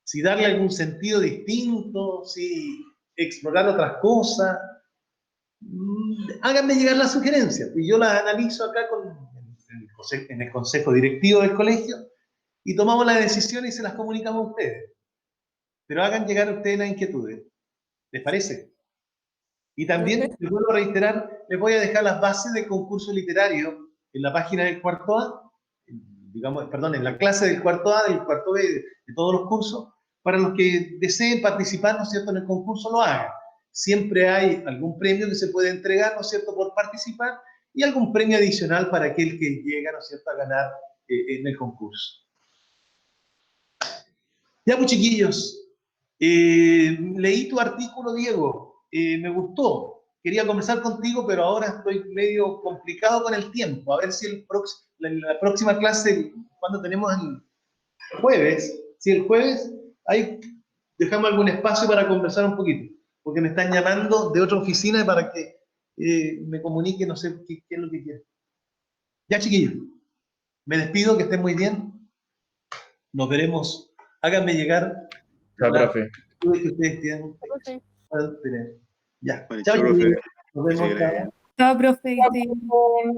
si darle algún sentido distinto, si explorar otras cosas, háganme llegar las sugerencias y yo las analizo acá en el consejo directivo del colegio y tomamos la decisión y se las comunicamos a ustedes. Pero hagan llegar a ustedes las inquietudes. ¿Les parece? Y también, les vuelvo a reiterar, les voy a dejar las bases del concurso literario en la página del cuarto A, digamos, perdón, en la clase del cuarto A, del cuarto B, de todos los cursos, para los que deseen participar, ¿no es cierto?, en el concurso, lo hagan. Siempre hay algún premio que se puede entregar, ¿no es cierto?, por participar, y algún premio adicional para aquel que llega, ¿no es cierto?, a ganar en el concurso. Ya, pues, chiquillos, leí tu artículo, Diego, me gustó. Quería conversar contigo, pero ahora estoy medio complicado con el tiempo. A ver si la próxima clase, cuando tenemos el jueves, si el jueves, ahí dejamos algún espacio para conversar un poquito, porque me están llamando de otra oficina para que me comunique, no sé qué es lo que quieren. Ya, chiquillos, me despido, que estén muy bien. Nos veremos. Háganme llegar Chao, las profe. dudas que ustedes tienen. Ya. Vale, Chao, chao, profe. chiquillos. Nos Que se vemos. vaya bien. Chao. Chao, profe.